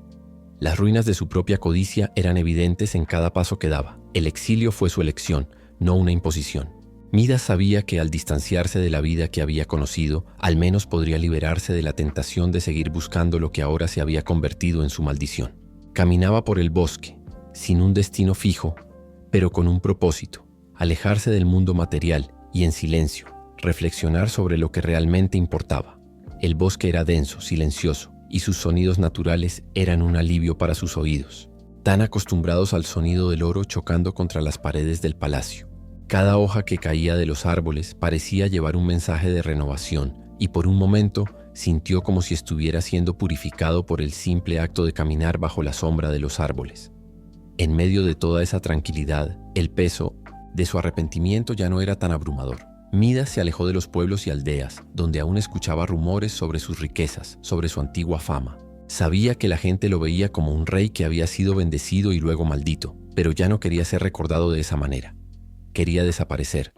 Las ruinas de su propia codicia eran evidentes en cada paso que daba. El exilio fue su elección, no una imposición. Midas sabía que al distanciarse de la vida que había conocido, al menos podría liberarse de la tentación de seguir buscando lo que ahora se había convertido en su maldición. Caminaba por el bosque, sin un destino fijo, pero con un propósito: alejarse del mundo material y en silencio reflexionar sobre lo que realmente importaba. El bosque era denso, silencioso, y sus sonidos naturales eran un alivio para sus oídos, tan acostumbrados al sonido del oro chocando contra las paredes del palacio. Cada hoja que caía de los árboles parecía llevar un mensaje de renovación, y por un momento sintió como si estuviera siendo purificado por el simple acto de caminar bajo la sombra de los árboles. En medio de toda esa tranquilidad, el peso de su arrepentimiento ya no era tan abrumador. Midas se alejó de los pueblos y aldeas, donde aún escuchaba rumores sobre sus riquezas, sobre su antigua fama. Sabía que la gente lo veía como un rey que había sido bendecido y luego maldito, pero ya no quería ser recordado de esa manera. Quería desaparecer,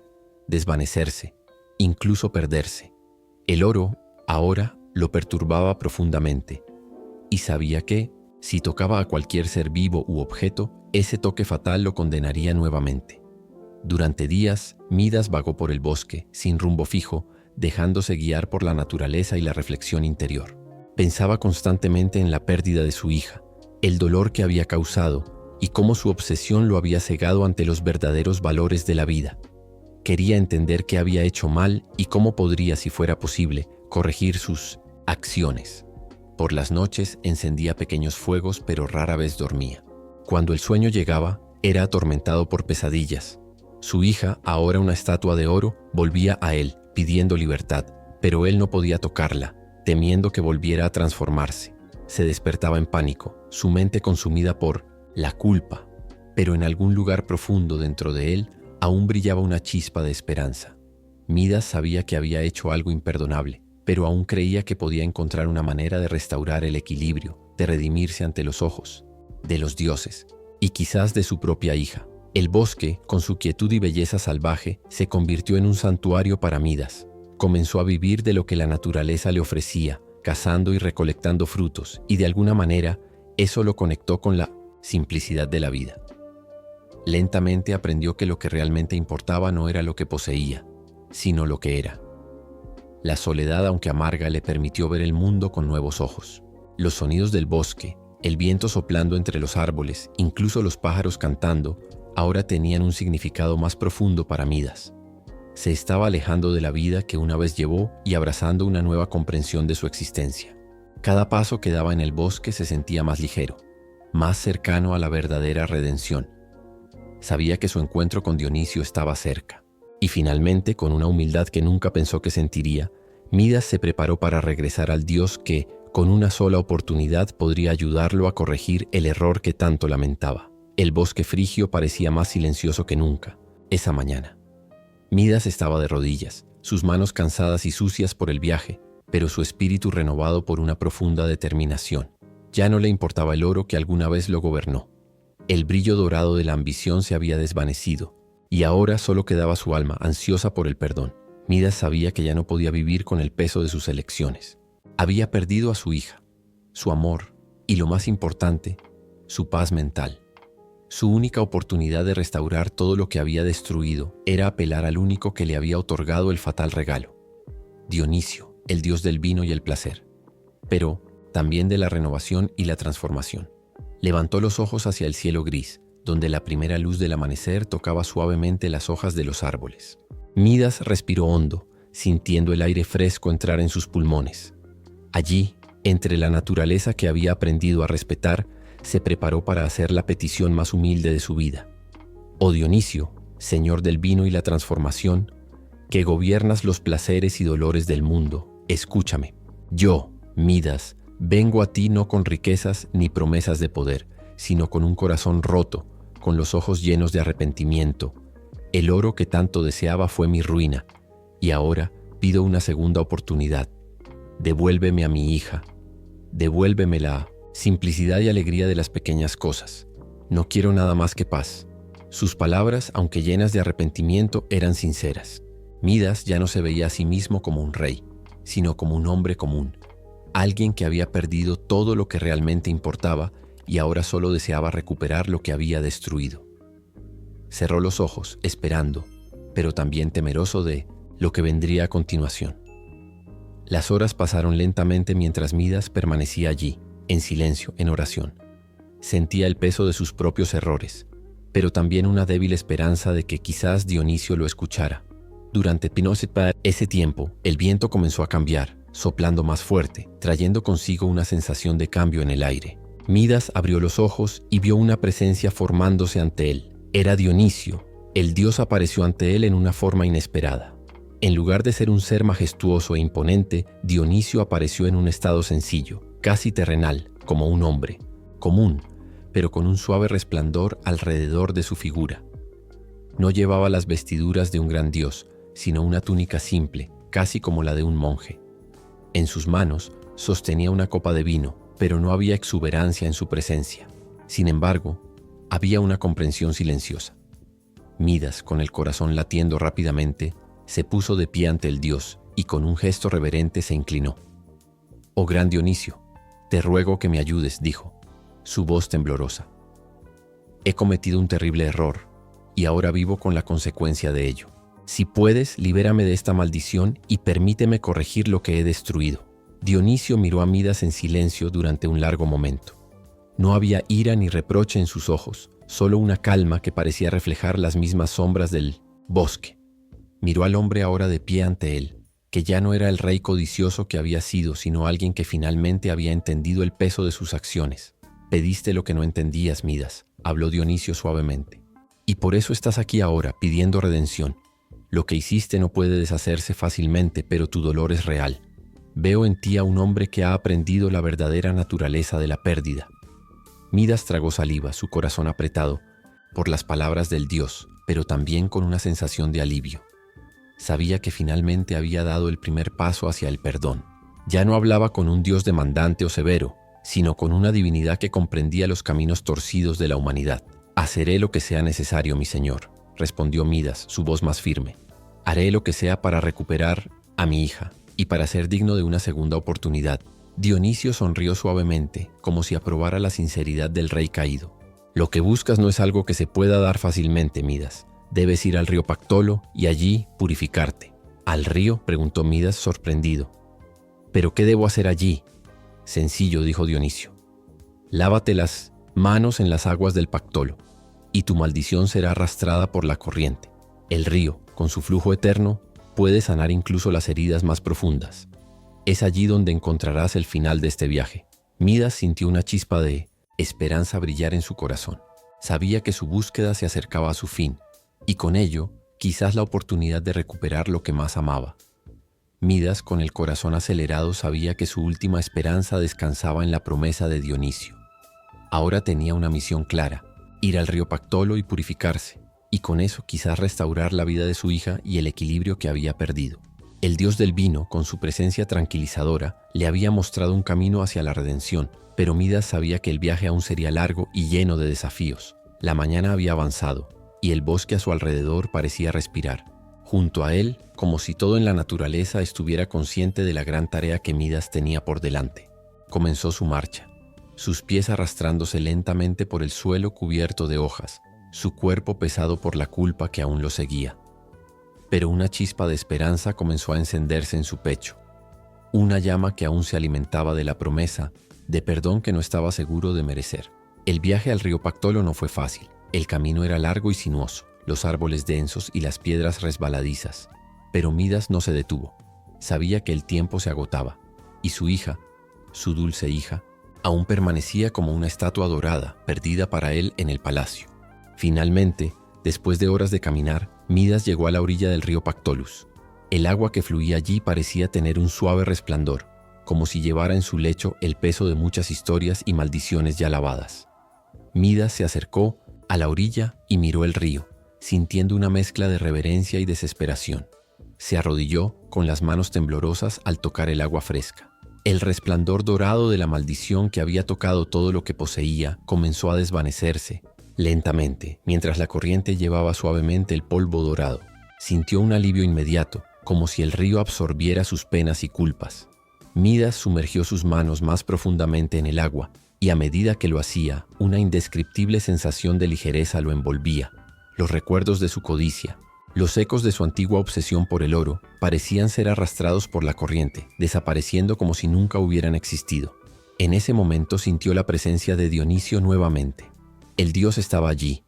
desvanecerse, incluso perderse. El oro, ahora, lo perturbaba profundamente, y sabía que, si tocaba a cualquier ser vivo u objeto, ese toque fatal lo condenaría nuevamente. Durante días, Midas vagó por el bosque, sin rumbo fijo, dejándose guiar por la naturaleza y la reflexión interior. Pensaba constantemente en la pérdida de su hija, el dolor que había causado y cómo su obsesión lo había cegado ante los verdaderos valores de la vida. Quería entender qué había hecho mal y cómo podría, si fuera posible, corregir sus acciones. Por las noches encendía pequeños fuegos, pero rara vez dormía. Cuando el sueño llegaba, era atormentado por pesadillas. Su hija, ahora una estatua de oro, volvía a él, pidiendo libertad, pero él no podía tocarla, temiendo que volviera a transformarse. Se despertaba en pánico, su mente consumida por la culpa, pero en algún lugar profundo dentro de él aún brillaba una chispa de esperanza. Midas sabía que había hecho algo imperdonable, pero aún creía que podía encontrar una manera de restaurar el equilibrio, de redimirse ante los ojos de los dioses y quizás de su propia hija. El bosque, con su quietud y belleza salvaje, se convirtió en un santuario para Midas. Comenzó a vivir de lo que la naturaleza le ofrecía, cazando y recolectando frutos, y de alguna manera eso lo conectó con la simplicidad de la vida. Lentamente aprendió que lo que realmente importaba no era lo que poseía, sino lo que era. La soledad, aunque amarga, le permitió ver el mundo con nuevos ojos. Los sonidos del bosque, el viento soplando entre los árboles, incluso los pájaros cantando, ahora tenían un significado más profundo para Midas. Se estaba alejando de la vida que una vez llevó y abrazando una nueva comprensión de su existencia. Cada paso que daba en el bosque se sentía más ligero, más cercano a la verdadera redención. Sabía que su encuentro con Dionisio estaba cerca. Y finalmente, con una humildad que nunca pensó que sentiría, Midas se preparó para regresar al dios que, con una sola oportunidad, podría ayudarlo a corregir el error que tanto lamentaba. El bosque frigio parecía más silencioso que nunca, esa mañana. Midas estaba de rodillas, sus manos cansadas y sucias por el viaje, pero su espíritu renovado por una profunda determinación. Ya no le importaba el oro que alguna vez lo gobernó. El brillo dorado de la ambición se había desvanecido, y ahora solo quedaba su alma ansiosa por el perdón. Midas sabía que ya no podía vivir con el peso de sus elecciones. Había perdido a su hija, su amor y, lo más importante, su paz mental. Su única oportunidad de restaurar todo lo que había destruido era apelar al único que le había otorgado el fatal regalo: Dionisio, el dios del vino y el placer, pero también de la renovación y la transformación. Levantó los ojos hacia el cielo gris, donde la primera luz del amanecer tocaba suavemente las hojas de los árboles. Midas respiró hondo, sintiendo el aire fresco entrar en sus pulmones. Allí, entre la naturaleza que había aprendido a respetar, se preparó para hacer la petición más humilde de su vida. Oh Dionisio, señor del vino y la transformación, que gobiernas los placeres y dolores del mundo, escúchame. Yo, Midas, vengo a ti no con riquezas ni promesas de poder, sino con un corazón roto, con los ojos llenos de arrepentimiento. El oro que tanto deseaba fue mi ruina, y ahora pido una segunda oportunidad. Devuélveme a mi hija. Devuélveme la simplicidad y alegría de las pequeñas cosas. No quiero nada más que paz. Sus palabras, aunque llenas de arrepentimiento, eran sinceras. Midas ya no se veía a sí mismo como un rey, sino como un hombre común, alguien que había perdido todo lo que realmente importaba y ahora solo deseaba recuperar lo que había destruido. Cerró los ojos, esperando, pero también temeroso de lo que vendría a continuación. Las horas pasaron lentamente mientras Midas permanecía allí, en silencio, en oración. Sentía el peso de sus propios errores, pero también una débil esperanza de que quizás Dionisio lo escuchara. Durante ese tiempo, el viento comenzó a cambiar, soplando más fuerte, trayendo consigo una sensación de cambio en el aire. Midas abrió los ojos y vio una presencia formándose ante él. Era Dionisio. El dios apareció ante él en una forma inesperada. En lugar de ser un ser majestuoso e imponente, Dionisio apareció en un estado sencillo, casi terrenal, como un hombre, común, pero con un suave resplandor alrededor de su figura. No llevaba las vestiduras de un gran dios, sino una túnica simple, casi como la de un monje. En sus manos sostenía una copa de vino, pero no había exuberancia en su presencia. Sin embargo, había una comprensión silenciosa. Midas, con el corazón latiendo rápidamente, se puso de pie ante el dios y con un gesto reverente se inclinó. «Oh gran Dionisio, te ruego que me ayudes», dijo, su voz temblorosa. «He cometido un terrible error y ahora vivo con la consecuencia de ello. Si puedes, libérame de esta maldición y permíteme corregir lo que he destruido». Dionisio miró a Midas en silencio durante un largo momento. No había ira ni reproche en sus ojos, solo una calma que parecía reflejar las mismas sombras del bosque. Miró al hombre ahora de pie ante él, que ya no era el rey codicioso que había sido, sino alguien que finalmente había entendido el peso de sus acciones. «Pediste lo que no entendías, Midas», habló Dionisio suavemente. «Y por eso estás aquí ahora, pidiendo redención. Lo que hiciste no puede deshacerse fácilmente, pero tu dolor es real. Veo en ti a un hombre que ha aprendido la verdadera naturaleza de la pérdida». Midas tragó saliva, su corazón apretado, por las palabras del dios, pero también con una sensación de alivio. Sabía que finalmente había dado el primer paso hacia el perdón. Ya no hablaba con un dios demandante o severo, sino con una divinidad que comprendía los caminos torcidos de la humanidad. «Haré lo que sea necesario, mi señor», respondió Midas, su voz más firme. «Haré lo que sea para recuperar a mi hija y para ser digno de una segunda oportunidad». Dionisio sonrió suavemente, como si aprobara la sinceridad del rey caído. «Lo que buscas no es algo que se pueda dar fácilmente, Midas. Debes ir al río Pactolo y allí purificarte». «¿Al río?», preguntó Midas sorprendido. «¿Pero qué debo hacer allí?». «Sencillo», dijo Dionisio. «Lávate las manos en las aguas del Pactolo, y tu maldición será arrastrada por la corriente. El río, con su flujo eterno, puede sanar incluso las heridas más profundas. Es allí donde encontrarás el final de este viaje». Midas sintió una chispa de esperanza brillar en su corazón. Sabía que su búsqueda se acercaba a su fin, y con ello, quizás la oportunidad de recuperar lo que más amaba. Midas, con el corazón acelerado, sabía que su última esperanza descansaba en la promesa de Dionisio. Ahora tenía una misión clara: ir al río Pactolo y purificarse, y con eso quizás restaurar la vida de su hija y el equilibrio que había perdido. El dios del vino, con su presencia tranquilizadora, le había mostrado un camino hacia la redención, pero Midas sabía que el viaje aún sería largo y lleno de desafíos. La mañana había avanzado, y el bosque a su alrededor parecía respirar. Junto a él, como si todo en la naturaleza estuviera consciente de la gran tarea que Midas tenía por delante. Comenzó su marcha, sus pies arrastrándose lentamente por el suelo cubierto de hojas, su cuerpo pesado por la culpa que aún lo seguía. Pero una chispa de esperanza comenzó a encenderse en su pecho, una llama que aún se alimentaba de la promesa de perdón que no estaba seguro de merecer. El viaje al río Pactolo no fue fácil. El camino era largo y sinuoso, los árboles densos y las piedras resbaladizas. Pero Midas no se detuvo. Sabía que el tiempo se agotaba, y su hija, su dulce hija, aún permanecía como una estatua dorada, perdida para él en el palacio. Finalmente, después de horas de caminar, Midas llegó a la orilla del río Pactolus. El agua que fluía allí parecía tener un suave resplandor, como si llevara en su lecho el peso de muchas historias y maldiciones ya lavadas. Midas se acercó a la orilla y miró el río, sintiendo una mezcla de reverencia y desesperación. Se arrodilló con las manos temblorosas al tocar el agua fresca. El resplandor dorado de la maldición que había tocado todo lo que poseía comenzó a desvanecerse lentamente, mientras la corriente llevaba suavemente el polvo dorado. Sintió un alivio inmediato, como si el río absorbiera sus penas y culpas. Midas sumergió sus manos más profundamente en el agua, y a medida que lo hacía, una indescriptible sensación de ligereza lo envolvía. Los recuerdos de su codicia, los ecos de su antigua obsesión por el oro, parecían ser arrastrados por la corriente, desapareciendo como si nunca hubieran existido. En ese momento sintió la presencia de Dionisio nuevamente. El dios estaba allí,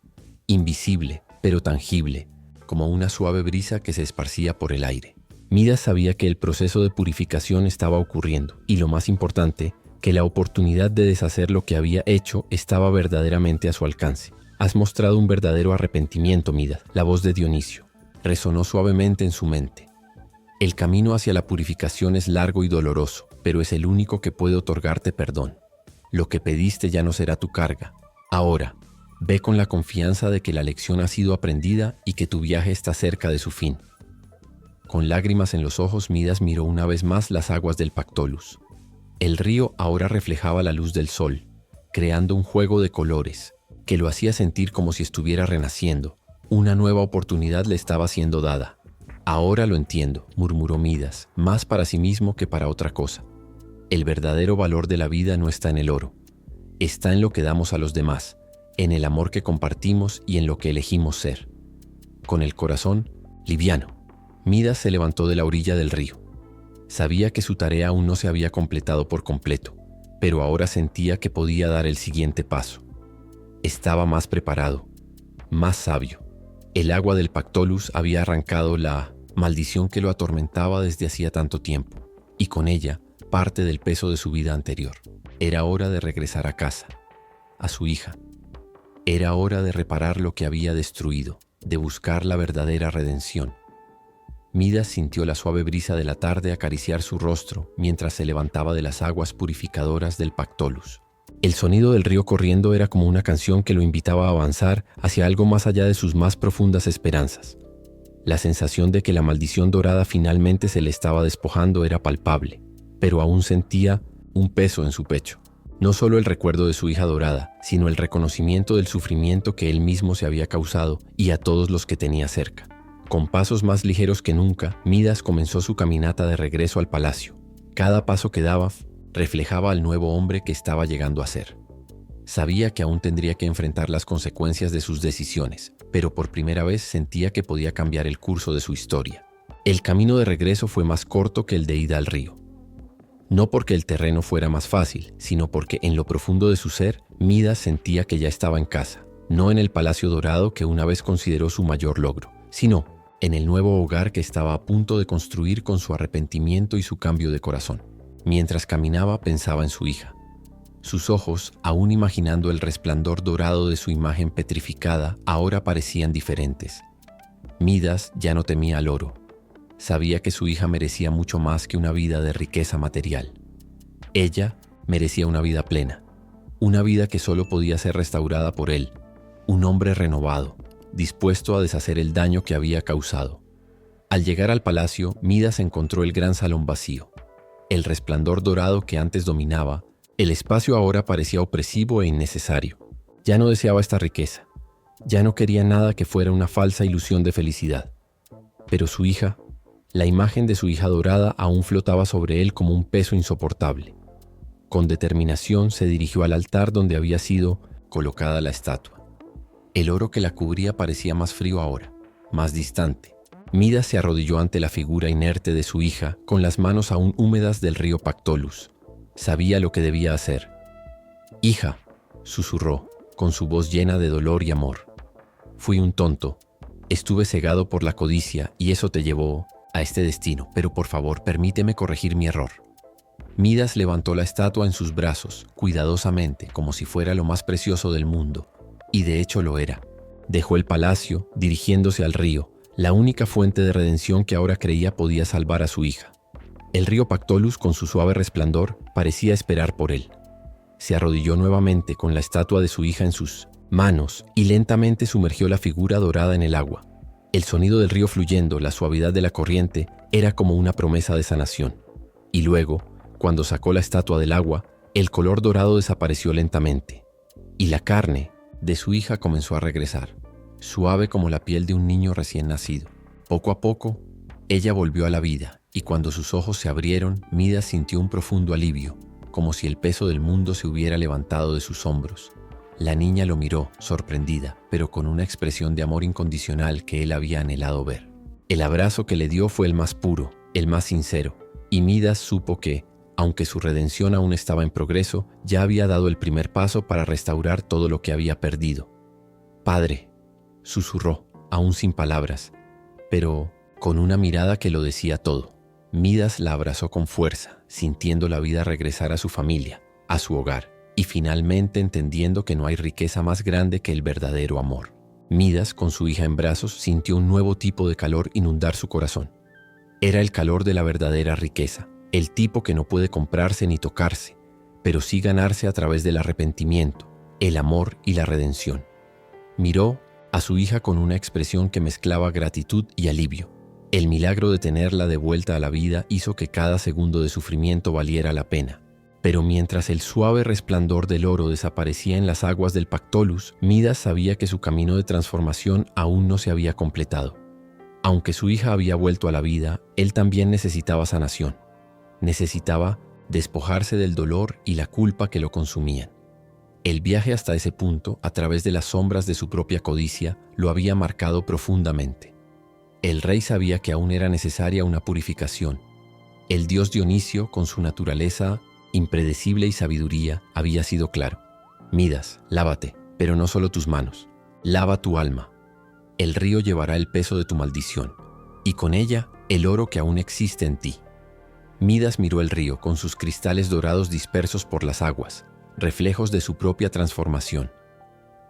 invisible, pero tangible, como una suave brisa que se esparcía por el aire. Midas sabía que el proceso de purificación estaba ocurriendo, y lo más importante, que la oportunidad de deshacer lo que había hecho estaba verdaderamente a su alcance. «Has mostrado un verdadero arrepentimiento, Midas», la voz de Dionisio resonó suavemente en su mente. «El camino hacia la purificación es largo y doloroso, pero es el único que puede otorgarte perdón. Lo que pediste ya no será tu carga. Ahora, ve con la confianza de que la lección ha sido aprendida y que tu viaje está cerca de su fin». Con lágrimas en los ojos, Midas miró una vez más las aguas del Pactolus. El río ahora reflejaba la luz del sol, creando un juego de colores que lo hacía sentir como si estuviera renaciendo. Una nueva oportunidad le estaba siendo dada. «Ahora lo entiendo», murmuró Midas, más para sí mismo que para otra cosa. «El verdadero valor de la vida no está en el oro. Está en lo que damos a los demás, en el amor que compartimos y en lo que elegimos ser». Con el corazón liviano, Midas se levantó de la orilla del río. Sabía que su tarea aún no se había completado por completo, pero ahora sentía que podía dar el siguiente paso. Estaba más preparado, más sabio. El agua del Pactolus había arrancado la maldición que lo atormentaba desde hacía tanto tiempo, y con ella parte del peso de su vida anterior. Era hora de regresar a casa, a su hija. Era hora de reparar lo que había destruido, de buscar la verdadera redención. Midas sintió la suave brisa de la tarde acariciar su rostro mientras se levantaba de las aguas purificadoras del Pactolus. El sonido del río corriendo era como una canción que lo invitaba a avanzar hacia algo más allá de sus más profundas esperanzas. La sensación de que la maldición dorada finalmente se le estaba despojando era palpable, pero aún sentía un peso en su pecho. No solo el recuerdo de su hija dorada, sino el reconocimiento del sufrimiento que él mismo se había causado y a todos los que tenía cerca. Con pasos más ligeros que nunca, Midas comenzó su caminata de regreso al palacio. Cada paso que daba reflejaba al nuevo hombre que estaba llegando a ser. Sabía que aún tendría que enfrentar las consecuencias de sus decisiones, pero por primera vez sentía que podía cambiar el curso de su historia. El camino de regreso fue más corto que el de ida al río. No porque el terreno fuera más fácil, sino porque en lo profundo de su ser, Midas sentía que ya estaba en casa, no en el Palacio Dorado que una vez consideró su mayor logro, sino en el nuevo hogar que estaba a punto de construir con su arrepentimiento y su cambio de corazón. Mientras caminaba, pensaba en su hija. Sus ojos, aún imaginando el resplandor dorado de su imagen petrificada, ahora parecían diferentes. Midas ya no temía al oro. Sabía que su hija merecía mucho más que una vida de riqueza material. Ella merecía una vida plena, una vida que solo podía ser restaurada por él, un hombre renovado, dispuesto a deshacer el daño que había causado. Al llegar al palacio, Midas encontró el gran salón vacío. El resplandor dorado que antes dominaba, el espacio ahora parecía opresivo e innecesario. Ya no deseaba esta riqueza. Ya no quería nada que fuera una falsa ilusión de felicidad. Pero su hija, la imagen de su hija dorada aún flotaba sobre él como un peso insoportable. Con determinación se dirigió al altar donde había sido colocada la estatua. El oro que la cubría parecía más frío ahora, más distante. Midas se arrodilló ante la figura inerte de su hija con las manos aún húmedas del río Pactolus. Sabía lo que debía hacer. «Hija», susurró, con su voz llena de dolor y amor. «Fui un tonto. Estuve cegado por la codicia y eso te llevó a este destino, pero por favor permíteme corregir mi error». Midas levantó la estatua en sus brazos, cuidadosamente, como si fuera lo más precioso del mundo, y de hecho lo era. Dejó el palacio, dirigiéndose al río, la única fuente de redención que ahora creía podía salvar a su hija. El río Pactolus, con su suave resplandor, parecía esperar por él. Se arrodilló nuevamente con la estatua de su hija en sus manos y lentamente sumergió la figura dorada en el agua. El sonido del río fluyendo, la suavidad de la corriente, era como una promesa de sanación. Y luego, cuando sacó la estatua del agua, el color dorado desapareció lentamente, y la carne de su hija comenzó a regresar, suave como la piel de un niño recién nacido. Poco a poco, ella volvió a la vida, y cuando sus ojos se abrieron, Midas sintió un profundo alivio, como si el peso del mundo se hubiera levantado de sus hombros. La niña lo miró, sorprendida, pero con una expresión de amor incondicional que él había anhelado ver. El abrazo que le dio fue el más puro, el más sincero, y Midas supo que, aunque su redención aún estaba en progreso, ya había dado el primer paso para restaurar todo lo que había perdido. «Padre», susurró, aún sin palabras, pero con una mirada que lo decía todo. Midas la abrazó con fuerza, sintiendo la vida regresar a su familia, a su hogar, y finalmente entendiendo que no hay riqueza más grande que el verdadero amor. Midas, con su hija en brazos, sintió un nuevo tipo de calor inundar su corazón. Era el calor de la verdadera riqueza, el tipo que no puede comprarse ni tocarse, pero sí ganarse a través del arrepentimiento, el amor y la redención. Miró a su hija con una expresión que mezclaba gratitud y alivio. El milagro de tenerla de vuelta a la vida hizo que cada segundo de sufrimiento valiera la pena. Pero mientras el suave resplandor del oro desaparecía en las aguas del Pactolus, Midas sabía que su camino de transformación aún no se había completado. Aunque su hija había vuelto a la vida, él también necesitaba sanación. Necesitaba despojarse del dolor y la culpa que lo consumían. El viaje hasta ese punto, a través de las sombras de su propia codicia, lo había marcado profundamente. El rey sabía que aún era necesaria una purificación. El dios Dionisio, con su naturaleza impredecible y sabiduría, había sido claro. «Midas, lávate, pero no solo tus manos. Lava tu alma. El río llevará el peso de tu maldición, y con ella el oro que aún existe en ti». Midas miró el río con sus cristales dorados dispersos por las aguas, reflejos de su propia transformación.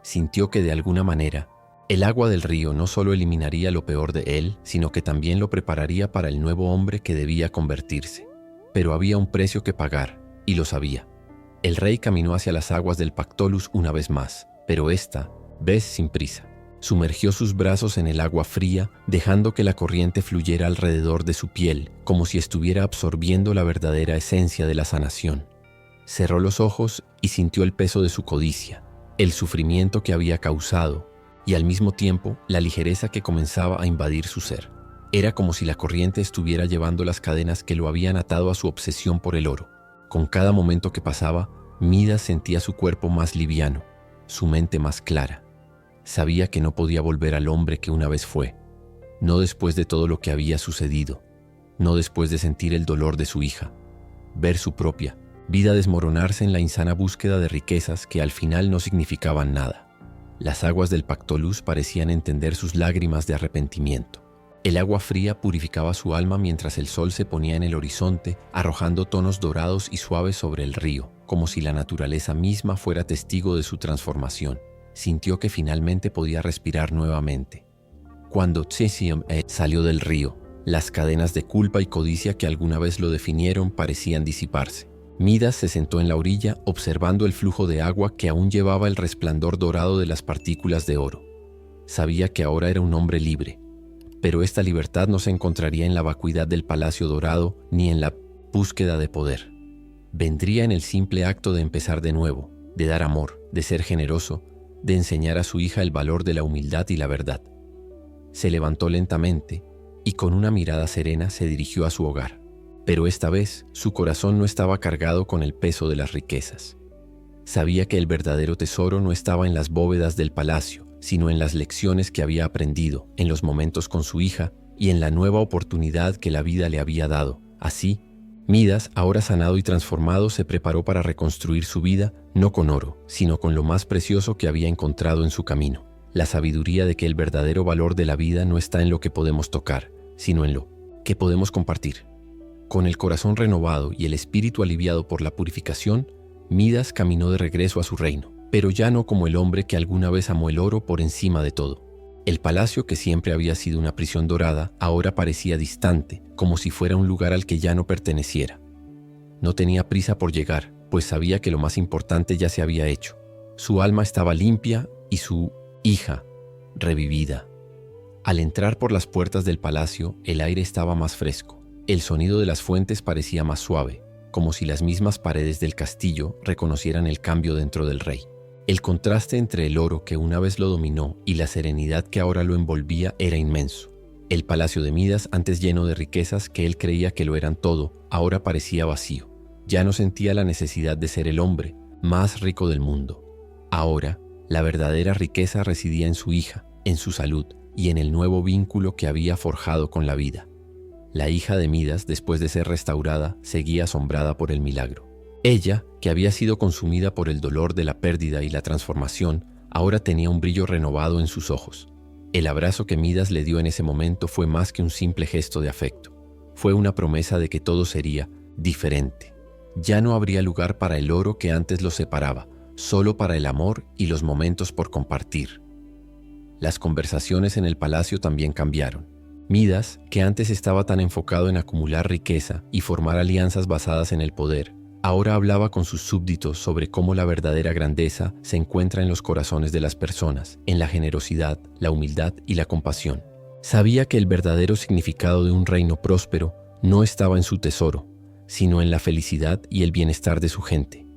Sintió que de alguna manera, el agua del río no solo eliminaría lo peor de él, sino que también lo prepararía para el nuevo hombre que debía convertirse. Pero había un precio que pagar, y lo sabía. El rey caminó hacia las aguas del Pactolus una vez más, pero esta vez sin prisa. Sumergió sus brazos en el agua fría, dejando que la corriente fluyera alrededor de su piel, como si estuviera absorbiendo la verdadera esencia de la sanación. Cerró los ojos y sintió el peso de su codicia, el sufrimiento que había causado, y al mismo tiempo la ligereza que comenzaba a invadir su ser. Era como si la corriente estuviera llevando las cadenas que lo habían atado a su obsesión por el oro. Con cada momento que pasaba, Midas sentía su cuerpo más liviano, su mente más clara. Sabía que no podía volver al hombre que una vez fue, no después de todo lo que había sucedido, no después de sentir el dolor de su hija, ver su propia vida desmoronarse en la insana búsqueda de riquezas que al final no significaban nada. Las aguas del Pactolus parecían entender sus lágrimas de arrepentimiento. El agua fría purificaba su alma mientras el sol se ponía en el horizonte, arrojando tonos dorados y suaves sobre el río, como si la naturaleza misma fuera testigo de su transformación. Sintió que finalmente podía respirar nuevamente. Cuando Tsesium salió del río, las cadenas de culpa y codicia que alguna vez lo definieron parecían disiparse. Midas se sentó en la orilla observando el flujo de agua que aún llevaba el resplandor dorado de las partículas de oro. Sabía que ahora era un hombre libre, Pero esta libertad no se encontraría en la vacuidad del palacio dorado ni en la búsqueda de poder. Vendría en el simple acto de empezar de nuevo, de dar amor, de ser generoso, de enseñar a su hija el valor de la humildad y la verdad. Se levantó lentamente y con una mirada serena se dirigió a su hogar. Pero esta vez su corazón no estaba cargado con el peso de las riquezas. Sabía que el verdadero tesoro no estaba en las bóvedas del palacio, sino en las lecciones que había aprendido, en los momentos con su hija y en la nueva oportunidad que la vida le había dado. Así, Midas, ahora sanado y transformado, se preparó para reconstruir su vida, no con oro, sino con lo más precioso que había encontrado en su camino: la sabiduría de que el verdadero valor de la vida no está en lo que podemos tocar, sino en lo que podemos compartir. Con el corazón renovado y el espíritu aliviado por la purificación, Midas caminó de regreso a su reino, pero ya no como el hombre que alguna vez amó el oro por encima de todo. El palacio, que siempre había sido una prisión dorada, ahora parecía distante, como si fuera un lugar al que ya no perteneciera. No tenía prisa por llegar, pues sabía que lo más importante ya se había hecho. Su alma estaba limpia y su hija revivida. Al entrar por las puertas del palacio, el aire estaba más fresco. El sonido de las fuentes parecía más suave, como si las mismas paredes del castillo reconocieran el cambio dentro del rey. El contraste entre el oro que una vez lo dominó y la serenidad que ahora lo envolvía era inmenso. El palacio de Midas, antes lleno de riquezas que él creía que lo eran todo, ahora parecía vacío. Ya no sentía la necesidad de ser el hombre más rico del mundo. Ahora, la verdadera riqueza residía en su hija, en su salud y en el nuevo vínculo que había forjado con la vida. La hija de Midas, después de ser restaurada, seguía asombrada por el milagro. Ella, que había sido consumida por el dolor de la pérdida y la transformación, ahora tenía un brillo renovado en sus ojos. El abrazo que Midas le dio en ese momento fue más que un simple gesto de afecto. Fue una promesa de que todo sería diferente. Ya no habría lugar para el oro que antes los separaba, solo para el amor y los momentos por compartir. Las conversaciones en el palacio también cambiaron. Midas, que antes estaba tan enfocado en acumular riqueza y formar alianzas basadas en el poder, ahora hablaba con sus súbditos sobre cómo la verdadera grandeza se encuentra en los corazones de las personas, en la generosidad, la humildad y la compasión. Sabía que el verdadero significado de un reino próspero no estaba en su tesoro, sino en la felicidad y el bienestar de su gente.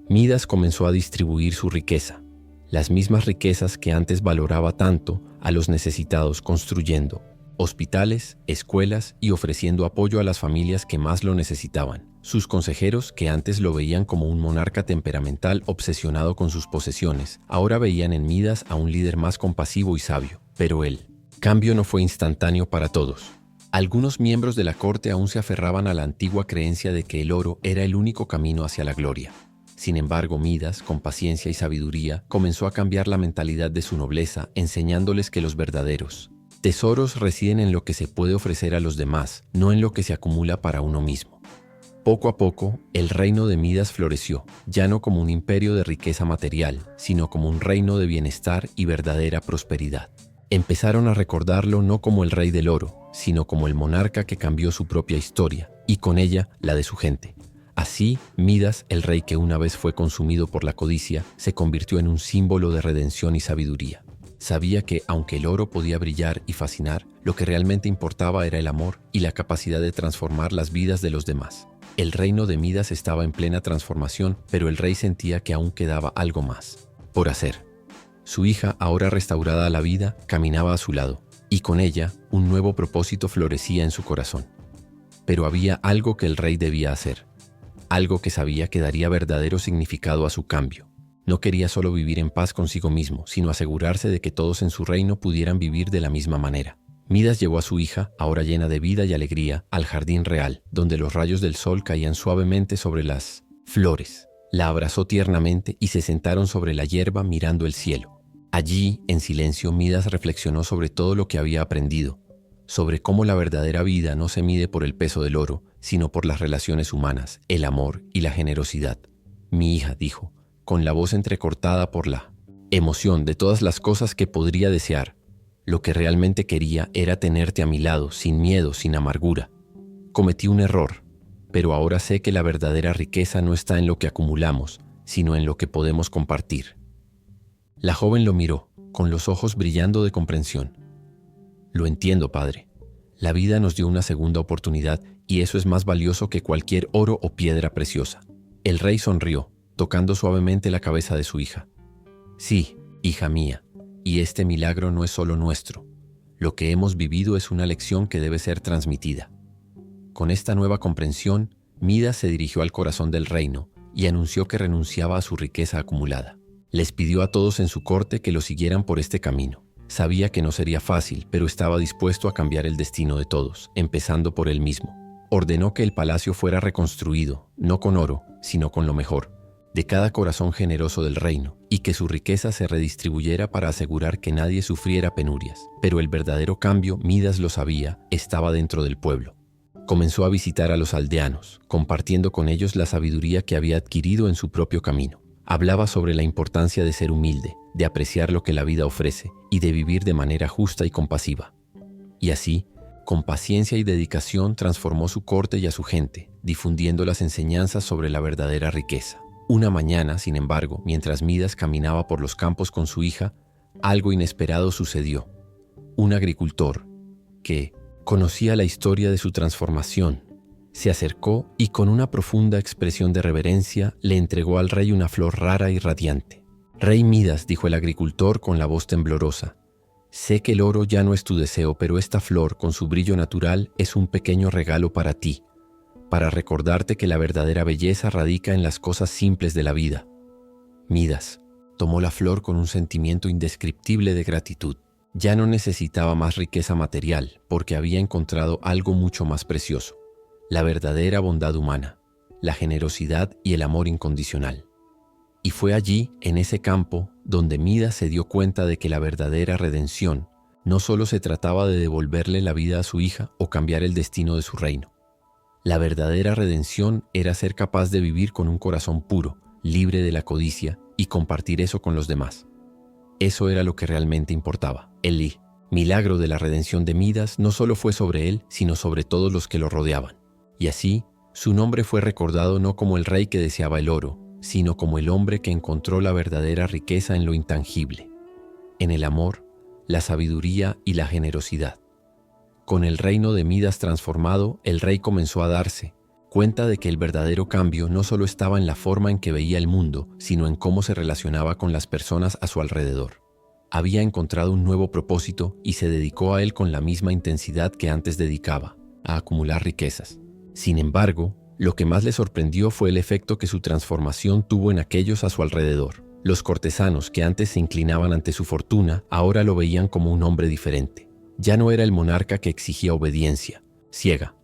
Midas comenzó a distribuir su riqueza, las mismas riquezas que antes valoraba tanto, a los necesitados, construyendo hospitales, escuelas y ofreciendo apoyo a las familias que más lo necesitaban. Sus consejeros, que antes lo veían como un monarca temperamental obsesionado con sus posesiones, ahora veían en Midas a un líder más compasivo y sabio. Pero el cambio no fue instantáneo para todos. Algunos miembros de la corte aún se aferraban a la antigua creencia de que el oro era el único camino hacia la gloria. Sin embargo, Midas, con paciencia y sabiduría, comenzó a cambiar la mentalidad de su nobleza, enseñándoles que los verdaderos tesoros residen en lo que se puede ofrecer a los demás, no en lo que se acumula para uno mismo. Poco a poco, el reino de Midas floreció, ya no como un imperio de riqueza material, sino como un reino de bienestar y verdadera prosperidad. Empezaron a recordarlo no como el rey del oro, sino como el monarca que cambió su propia historia, y con ella la de su gente. Así, Midas, el rey que una vez fue consumido por la codicia, se convirtió en un símbolo de redención y sabiduría. Sabía que, aunque el oro podía brillar y fascinar, lo que realmente importaba era el amor y la capacidad de transformar las vidas de los demás. El reino de Midas estaba en plena transformación, pero el rey sentía que aún quedaba algo más por hacer. Su hija, ahora restaurada a la vida, caminaba a su lado, y con ella un nuevo propósito florecía en su corazón. Pero había algo que el rey debía hacer, algo que sabía que daría verdadero significado a su cambio. No quería solo vivir en paz consigo mismo, sino asegurarse de que todos en su reino pudieran vivir de la misma manera. Midas llevó a su hija, ahora llena de vida y alegría, al jardín real, donde los rayos del sol caían suavemente sobre las flores. La abrazó tiernamente y se sentaron sobre la hierba mirando el cielo. Allí, en silencio, Midas reflexionó sobre todo lo que había aprendido, sobre cómo la verdadera vida no se mide por el peso del oro, sino por las relaciones humanas, el amor y la generosidad. Mi hija, dijo, con la voz entrecortada por la emoción de todas las cosas que podría desear. Lo que realmente quería era tenerte a mi lado, sin miedo, sin amargura. Cometí un error, pero ahora sé que la verdadera riqueza no está en lo que acumulamos, sino en lo que podemos compartir. La joven lo miró, con los ojos brillando de comprensión. Lo entiendo, padre. La vida nos dio una segunda oportunidad y eso es más valioso que cualquier oro o piedra preciosa. El rey sonrió, tocando suavemente la cabeza de su hija. Sí, hija mía, y este milagro no es solo nuestro. Lo que hemos vivido es una lección que debe ser transmitida. Con esta nueva comprensión, Midas se dirigió al corazón del reino y anunció que renunciaba a su riqueza acumulada. Les pidió a todos en su corte que lo siguieran por este camino. Sabía que no sería fácil, pero estaba dispuesto a cambiar el destino de todos, empezando por él mismo. Ordenó que el palacio fuera reconstruido, no con oro, sino con lo mejor, de cada corazón generoso del reino, y que su riqueza se redistribuyera para asegurar que nadie sufriera penurias. Pero el verdadero cambio, Midas lo sabía, estaba dentro del pueblo. Comenzó a visitar a los aldeanos, compartiendo con ellos la sabiduría que había adquirido en su propio camino. Hablaba sobre la importancia de ser humilde, de apreciar lo que la vida ofrece y de vivir de manera justa y compasiva. Y así, con paciencia y dedicación transformó su corte y a su gente, difundiendo las enseñanzas sobre la verdadera riqueza. Una mañana, sin embargo, mientras Midas caminaba por los campos con su hija, algo inesperado sucedió. Un agricultor, que conocía la historia de su transformación, se acercó y con una profunda expresión de reverencia le entregó al rey una flor rara y radiante. «Rey Midas», dijo el agricultor con la voz temblorosa, «sé que el oro ya no es tu deseo, pero esta flor, con su brillo natural, es un pequeño regalo para ti, para recordarte que la verdadera belleza radica en las cosas simples de la vida». Midas tomó la flor con un sentimiento indescriptible de gratitud. Ya no necesitaba más riqueza material, porque había encontrado algo mucho más precioso: la verdadera bondad humana, la generosidad y el amor incondicional. Y fue allí, en ese campo, donde Midas se dio cuenta de que la verdadera redención no solo se trataba de devolverle la vida a su hija o cambiar el destino de su reino. La verdadera redención era ser capaz de vivir con un corazón puro, libre de la codicia, y compartir eso con los demás. Eso era lo que realmente importaba. El milagro de la redención de Midas no solo fue sobre él, sino sobre todos los que lo rodeaban. Y así, su nombre fue recordado no como el rey que deseaba el oro, sino como el hombre que encontró la verdadera riqueza en lo intangible, en el amor, la sabiduría y la generosidad. Con el reino de Midas transformado, el rey comenzó a darse cuenta de que el verdadero cambio no solo estaba en la forma en que veía el mundo, sino en cómo se relacionaba con las personas a su alrededor. Había encontrado un nuevo propósito y se dedicó a él con la misma intensidad que antes dedicaba, a acumular riquezas. Sin embargo, lo que más le sorprendió fue el efecto que su transformación tuvo en aquellos a su alrededor. Los cortesanos que antes se inclinaban ante su fortuna, ahora lo veían como un hombre diferente. Ya no era el monarca que exigía obediencia ciega.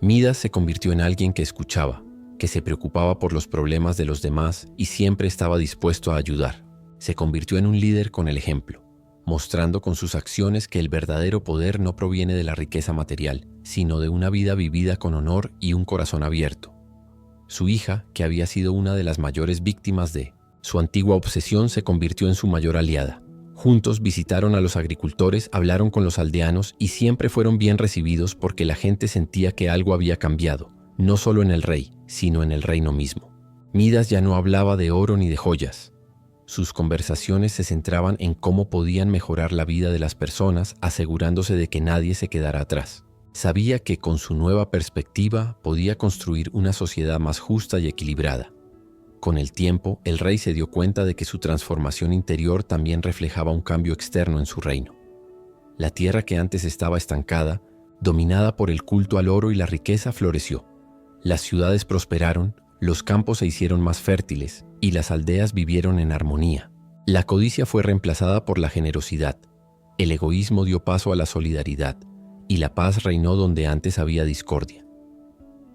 Midas se convirtió en alguien que escuchaba, que se preocupaba por los problemas de los demás y siempre estaba dispuesto a ayudar. Se convirtió en un líder con el ejemplo, mostrando con sus acciones que el verdadero poder no proviene de la riqueza material, sino de una vida vivida con honor y un corazón abierto. Su hija, que había sido una de las mayores víctimas de su antigua obsesión, se convirtió en su mayor aliada. Juntos visitaron a los agricultores, hablaron con los aldeanos y siempre fueron bien recibidos porque la gente sentía que algo había cambiado, no solo en el rey, sino en el reino mismo. Midas ya no hablaba de oro ni de joyas. Sus conversaciones se centraban en cómo podían mejorar la vida de las personas, asegurándose de que nadie se quedara atrás. Sabía que con su nueva perspectiva podía construir una sociedad más justa y equilibrada. Con el tiempo, el rey se dio cuenta de que su transformación interior también reflejaba un cambio externo en su reino. La tierra que antes estaba estancada, dominada por el culto al oro y la riqueza, floreció. Las ciudades prosperaron, los campos se hicieron más fértiles y las aldeas vivieron en armonía. La codicia fue reemplazada por la generosidad, el egoísmo dio paso a la solidaridad y la paz reinó donde antes había discordia.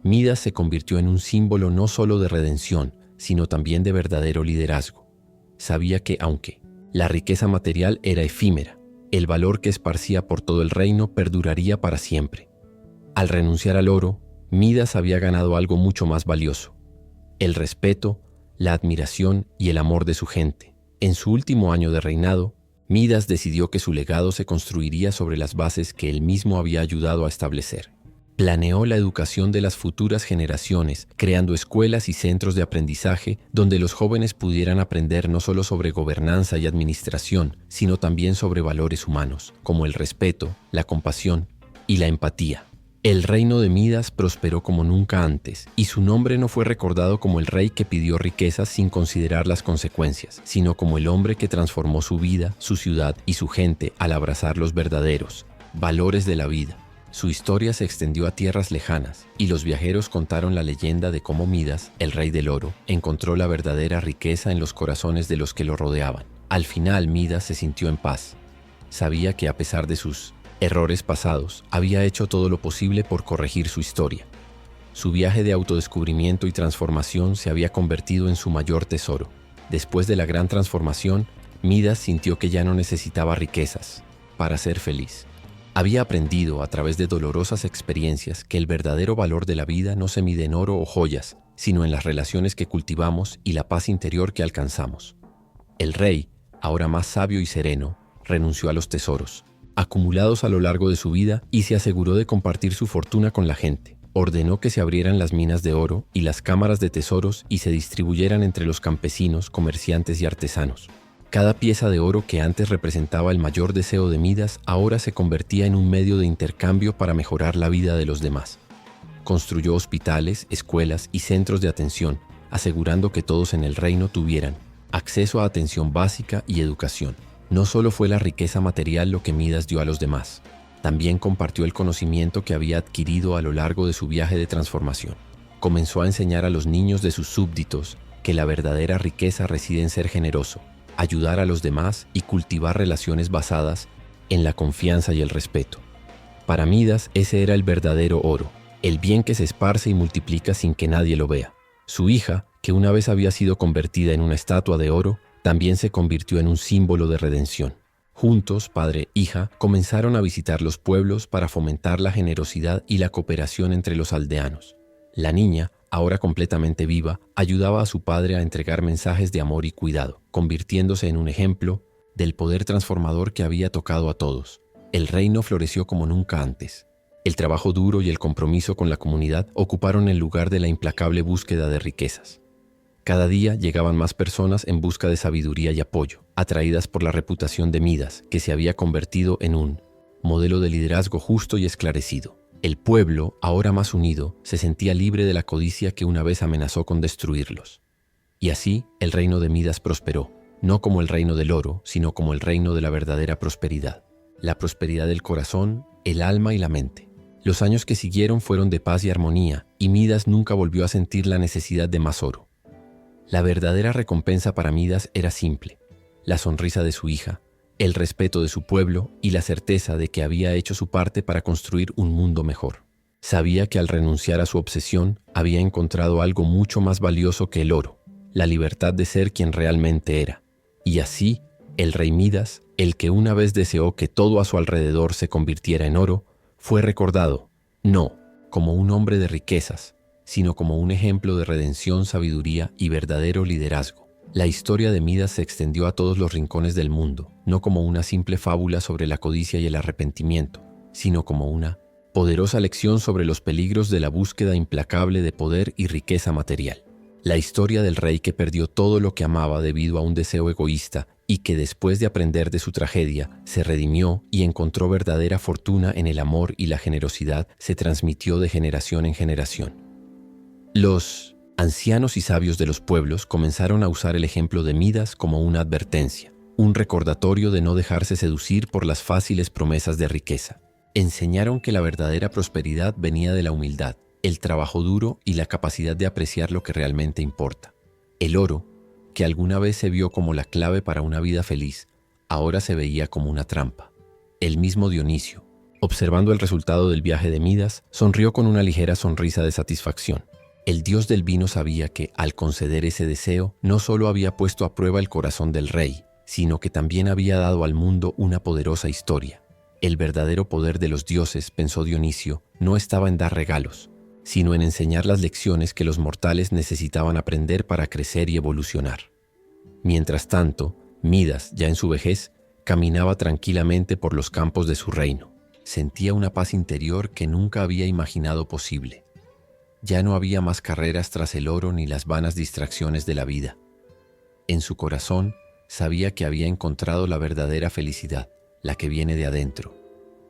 Midas se convirtió en un símbolo no solo de redención, sino también de verdadero liderazgo. Sabía que, aunque la riqueza material era efímera, el valor que esparcía por todo el reino perduraría para siempre. Al renunciar al oro, Midas había ganado algo mucho más valioso: el respeto, la admiración y el amor de su gente. En su último año de reinado, Midas decidió que su legado se construiría sobre las bases que él mismo había ayudado a establecer. Planeó la educación de las futuras generaciones, creando escuelas y centros de aprendizaje donde los jóvenes pudieran aprender no solo sobre gobernanza y administración, sino también sobre valores humanos, como el respeto, la compasión y la empatía. El reino de Midas prosperó como nunca antes, y su nombre no fue recordado como el rey que pidió riquezas sin considerar las consecuencias, sino como el hombre que transformó su vida, su ciudad y su gente al abrazar los verdaderos valores de la vida. Su historia se extendió a tierras lejanas, y los viajeros contaron la leyenda de cómo Midas, el rey del oro, encontró la verdadera riqueza en los corazones de los que lo rodeaban. Al final, Midas se sintió en paz. Sabía que a pesar de sus errores pasados, había hecho todo lo posible por corregir su historia. Su viaje de autodescubrimiento y transformación se había convertido en su mayor tesoro. Después de la gran transformación, Midas sintió que ya no necesitaba riquezas para ser feliz. Había aprendido a través de dolorosas experiencias que el verdadero valor de la vida no se mide en oro o joyas, sino en las relaciones que cultivamos y la paz interior que alcanzamos. El rey, ahora más sabio y sereno, renunció a los tesoros acumulados a lo largo de su vida y se aseguró de compartir su fortuna con la gente. Ordenó que se abrieran las minas de oro y las cámaras de tesoros y se distribuyeran entre los campesinos, comerciantes y artesanos. Cada pieza de oro que antes representaba el mayor deseo de Midas ahora se convertía en un medio de intercambio para mejorar la vida de los demás. Construyó hospitales, escuelas y centros de atención, asegurando que todos en el reino tuvieran acceso a atención básica y educación. No solo fue la riqueza material lo que Midas dio a los demás, también compartió el conocimiento que había adquirido a lo largo de su viaje de transformación. Comenzó a enseñar a los niños de sus súbditos que la verdadera riqueza reside en ser generoso, ayudar a los demás y cultivar relaciones basadas en la confianza y el respeto. Para Midas, ese era el verdadero oro, el bien que se esparce y multiplica sin que nadie lo vea. Su hija, que una vez había sido convertida en una estatua de oro, también se convirtió en un símbolo de redención. Juntos, padre e hija, comenzaron a visitar los pueblos para fomentar la generosidad y la cooperación entre los aldeanos. La niña, ahora completamente viva, ayudaba a su padre a entregar mensajes de amor y cuidado, convirtiéndose en un ejemplo del poder transformador que había tocado a todos. El reino floreció como nunca antes. El trabajo duro y el compromiso con la comunidad ocuparon el lugar de la implacable búsqueda de riquezas. Cada día llegaban más personas en busca de sabiduría y apoyo, atraídas por la reputación de Midas, que se había convertido en un modelo de liderazgo justo y esclarecido. El pueblo, ahora más unido, se sentía libre de la codicia que una vez amenazó con destruirlos. Y así, el reino de Midas prosperó, no como el reino del oro, sino como el reino de la verdadera prosperidad. La prosperidad del corazón, el alma y la mente. Los años que siguieron fueron de paz y armonía, y Midas nunca volvió a sentir la necesidad de más oro. La verdadera recompensa para Midas era simple: la sonrisa de su hija, el respeto de su pueblo y la certeza de que había hecho su parte para construir un mundo mejor. Sabía que al renunciar a su obsesión, había encontrado algo mucho más valioso que el oro: la libertad de ser quien realmente era. Y así, el rey Midas, el que una vez deseó que todo a su alrededor se convirtiera en oro, fue recordado, no como un hombre de riquezas, sino como un ejemplo de redención, sabiduría y verdadero liderazgo. La historia de Midas se extendió a todos los rincones del mundo, no como una simple fábula sobre la codicia y el arrepentimiento, sino como una poderosa lección sobre los peligros de la búsqueda implacable de poder y riqueza material. La historia del rey que perdió todo lo que amaba debido a un deseo egoísta y que después de aprender de su tragedia, se redimió y encontró verdadera fortuna en el amor y la generosidad, se transmitió de generación en generación. Los ancianos y sabios de los pueblos comenzaron a usar el ejemplo de Midas como una advertencia, un recordatorio de no dejarse seducir por las fáciles promesas de riqueza. Enseñaron que la verdadera prosperidad venía de la humildad, el trabajo duro y la capacidad de apreciar lo que realmente importa. El oro, que alguna vez se vio como la clave para una vida feliz, ahora se veía como una trampa. El mismo Dionisio, observando el resultado del viaje de Midas, sonrió con una ligera sonrisa de satisfacción. El dios del vino sabía que, al conceder ese deseo, no solo había puesto a prueba el corazón del rey, sino que también había dado al mundo una poderosa historia. El verdadero poder de los dioses, pensó Dionisio, no estaba en dar regalos, sino en enseñar las lecciones que los mortales necesitaban aprender para crecer y evolucionar. Mientras tanto, Midas, ya en su vejez, caminaba tranquilamente por los campos de su reino. Sentía una paz interior que nunca había imaginado posible. Ya no había más carreras tras el oro ni las vanas distracciones de la vida. En su corazón sabía que había encontrado la verdadera felicidad, la que viene de adentro,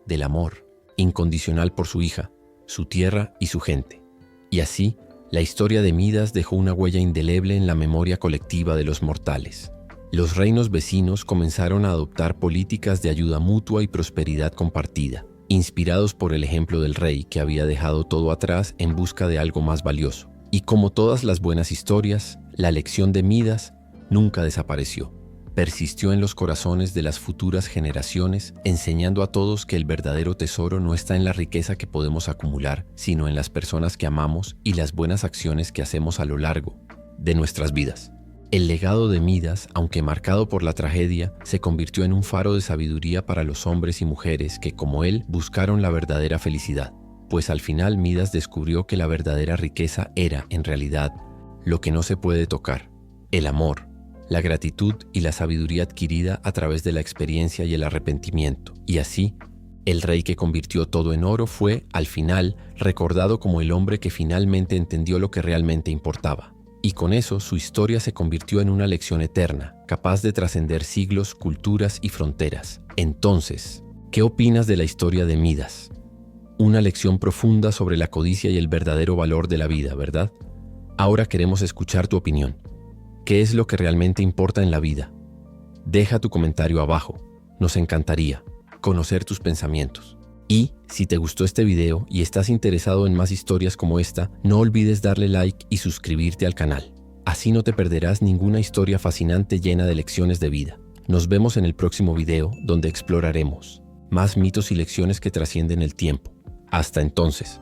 del amor incondicional por su hija, su tierra y su gente. Y así, la historia de Midas dejó una huella indeleble en la memoria colectiva de los mortales. Los reinos vecinos comenzaron a adoptar políticas de ayuda mutua y prosperidad compartida, inspirados por el ejemplo del rey que había dejado todo atrás en busca de algo más valioso. Y como todas las buenas historias, la lección de Midas nunca desapareció. Persistió en los corazones de las futuras generaciones, enseñando a todos que el verdadero tesoro no está en la riqueza que podemos acumular, sino en las personas que amamos y las buenas acciones que hacemos a lo largo de nuestras vidas. El legado de Midas, aunque marcado por la tragedia, se convirtió en un faro de sabiduría para los hombres y mujeres que, como él, buscaron la verdadera felicidad. Pues al final Midas descubrió que la verdadera riqueza era, en realidad, lo que no se puede tocar: el amor, la gratitud y la sabiduría adquirida a través de la experiencia y el arrepentimiento. Y así, el rey que convirtió todo en oro fue, al final, recordado como el hombre que finalmente entendió lo que realmente importaba. Y con eso, su historia se convirtió en una lección eterna, capaz de trascender siglos, culturas y fronteras. Entonces, ¿qué opinas de la historia de Midas? Una lección profunda sobre la codicia y el verdadero valor de la vida, ¿verdad? Ahora queremos escuchar tu opinión. ¿Qué es lo que realmente importa en la vida? Deja tu comentario abajo. Nos encantaría conocer tus pensamientos. Y si te gustó este video y estás interesado en más historias como esta, no olvides darle like y suscribirte al canal. Así no te perderás ninguna historia fascinante llena de lecciones de vida. Nos vemos en el próximo video, donde exploraremos más mitos y lecciones que trascienden el tiempo. Hasta entonces.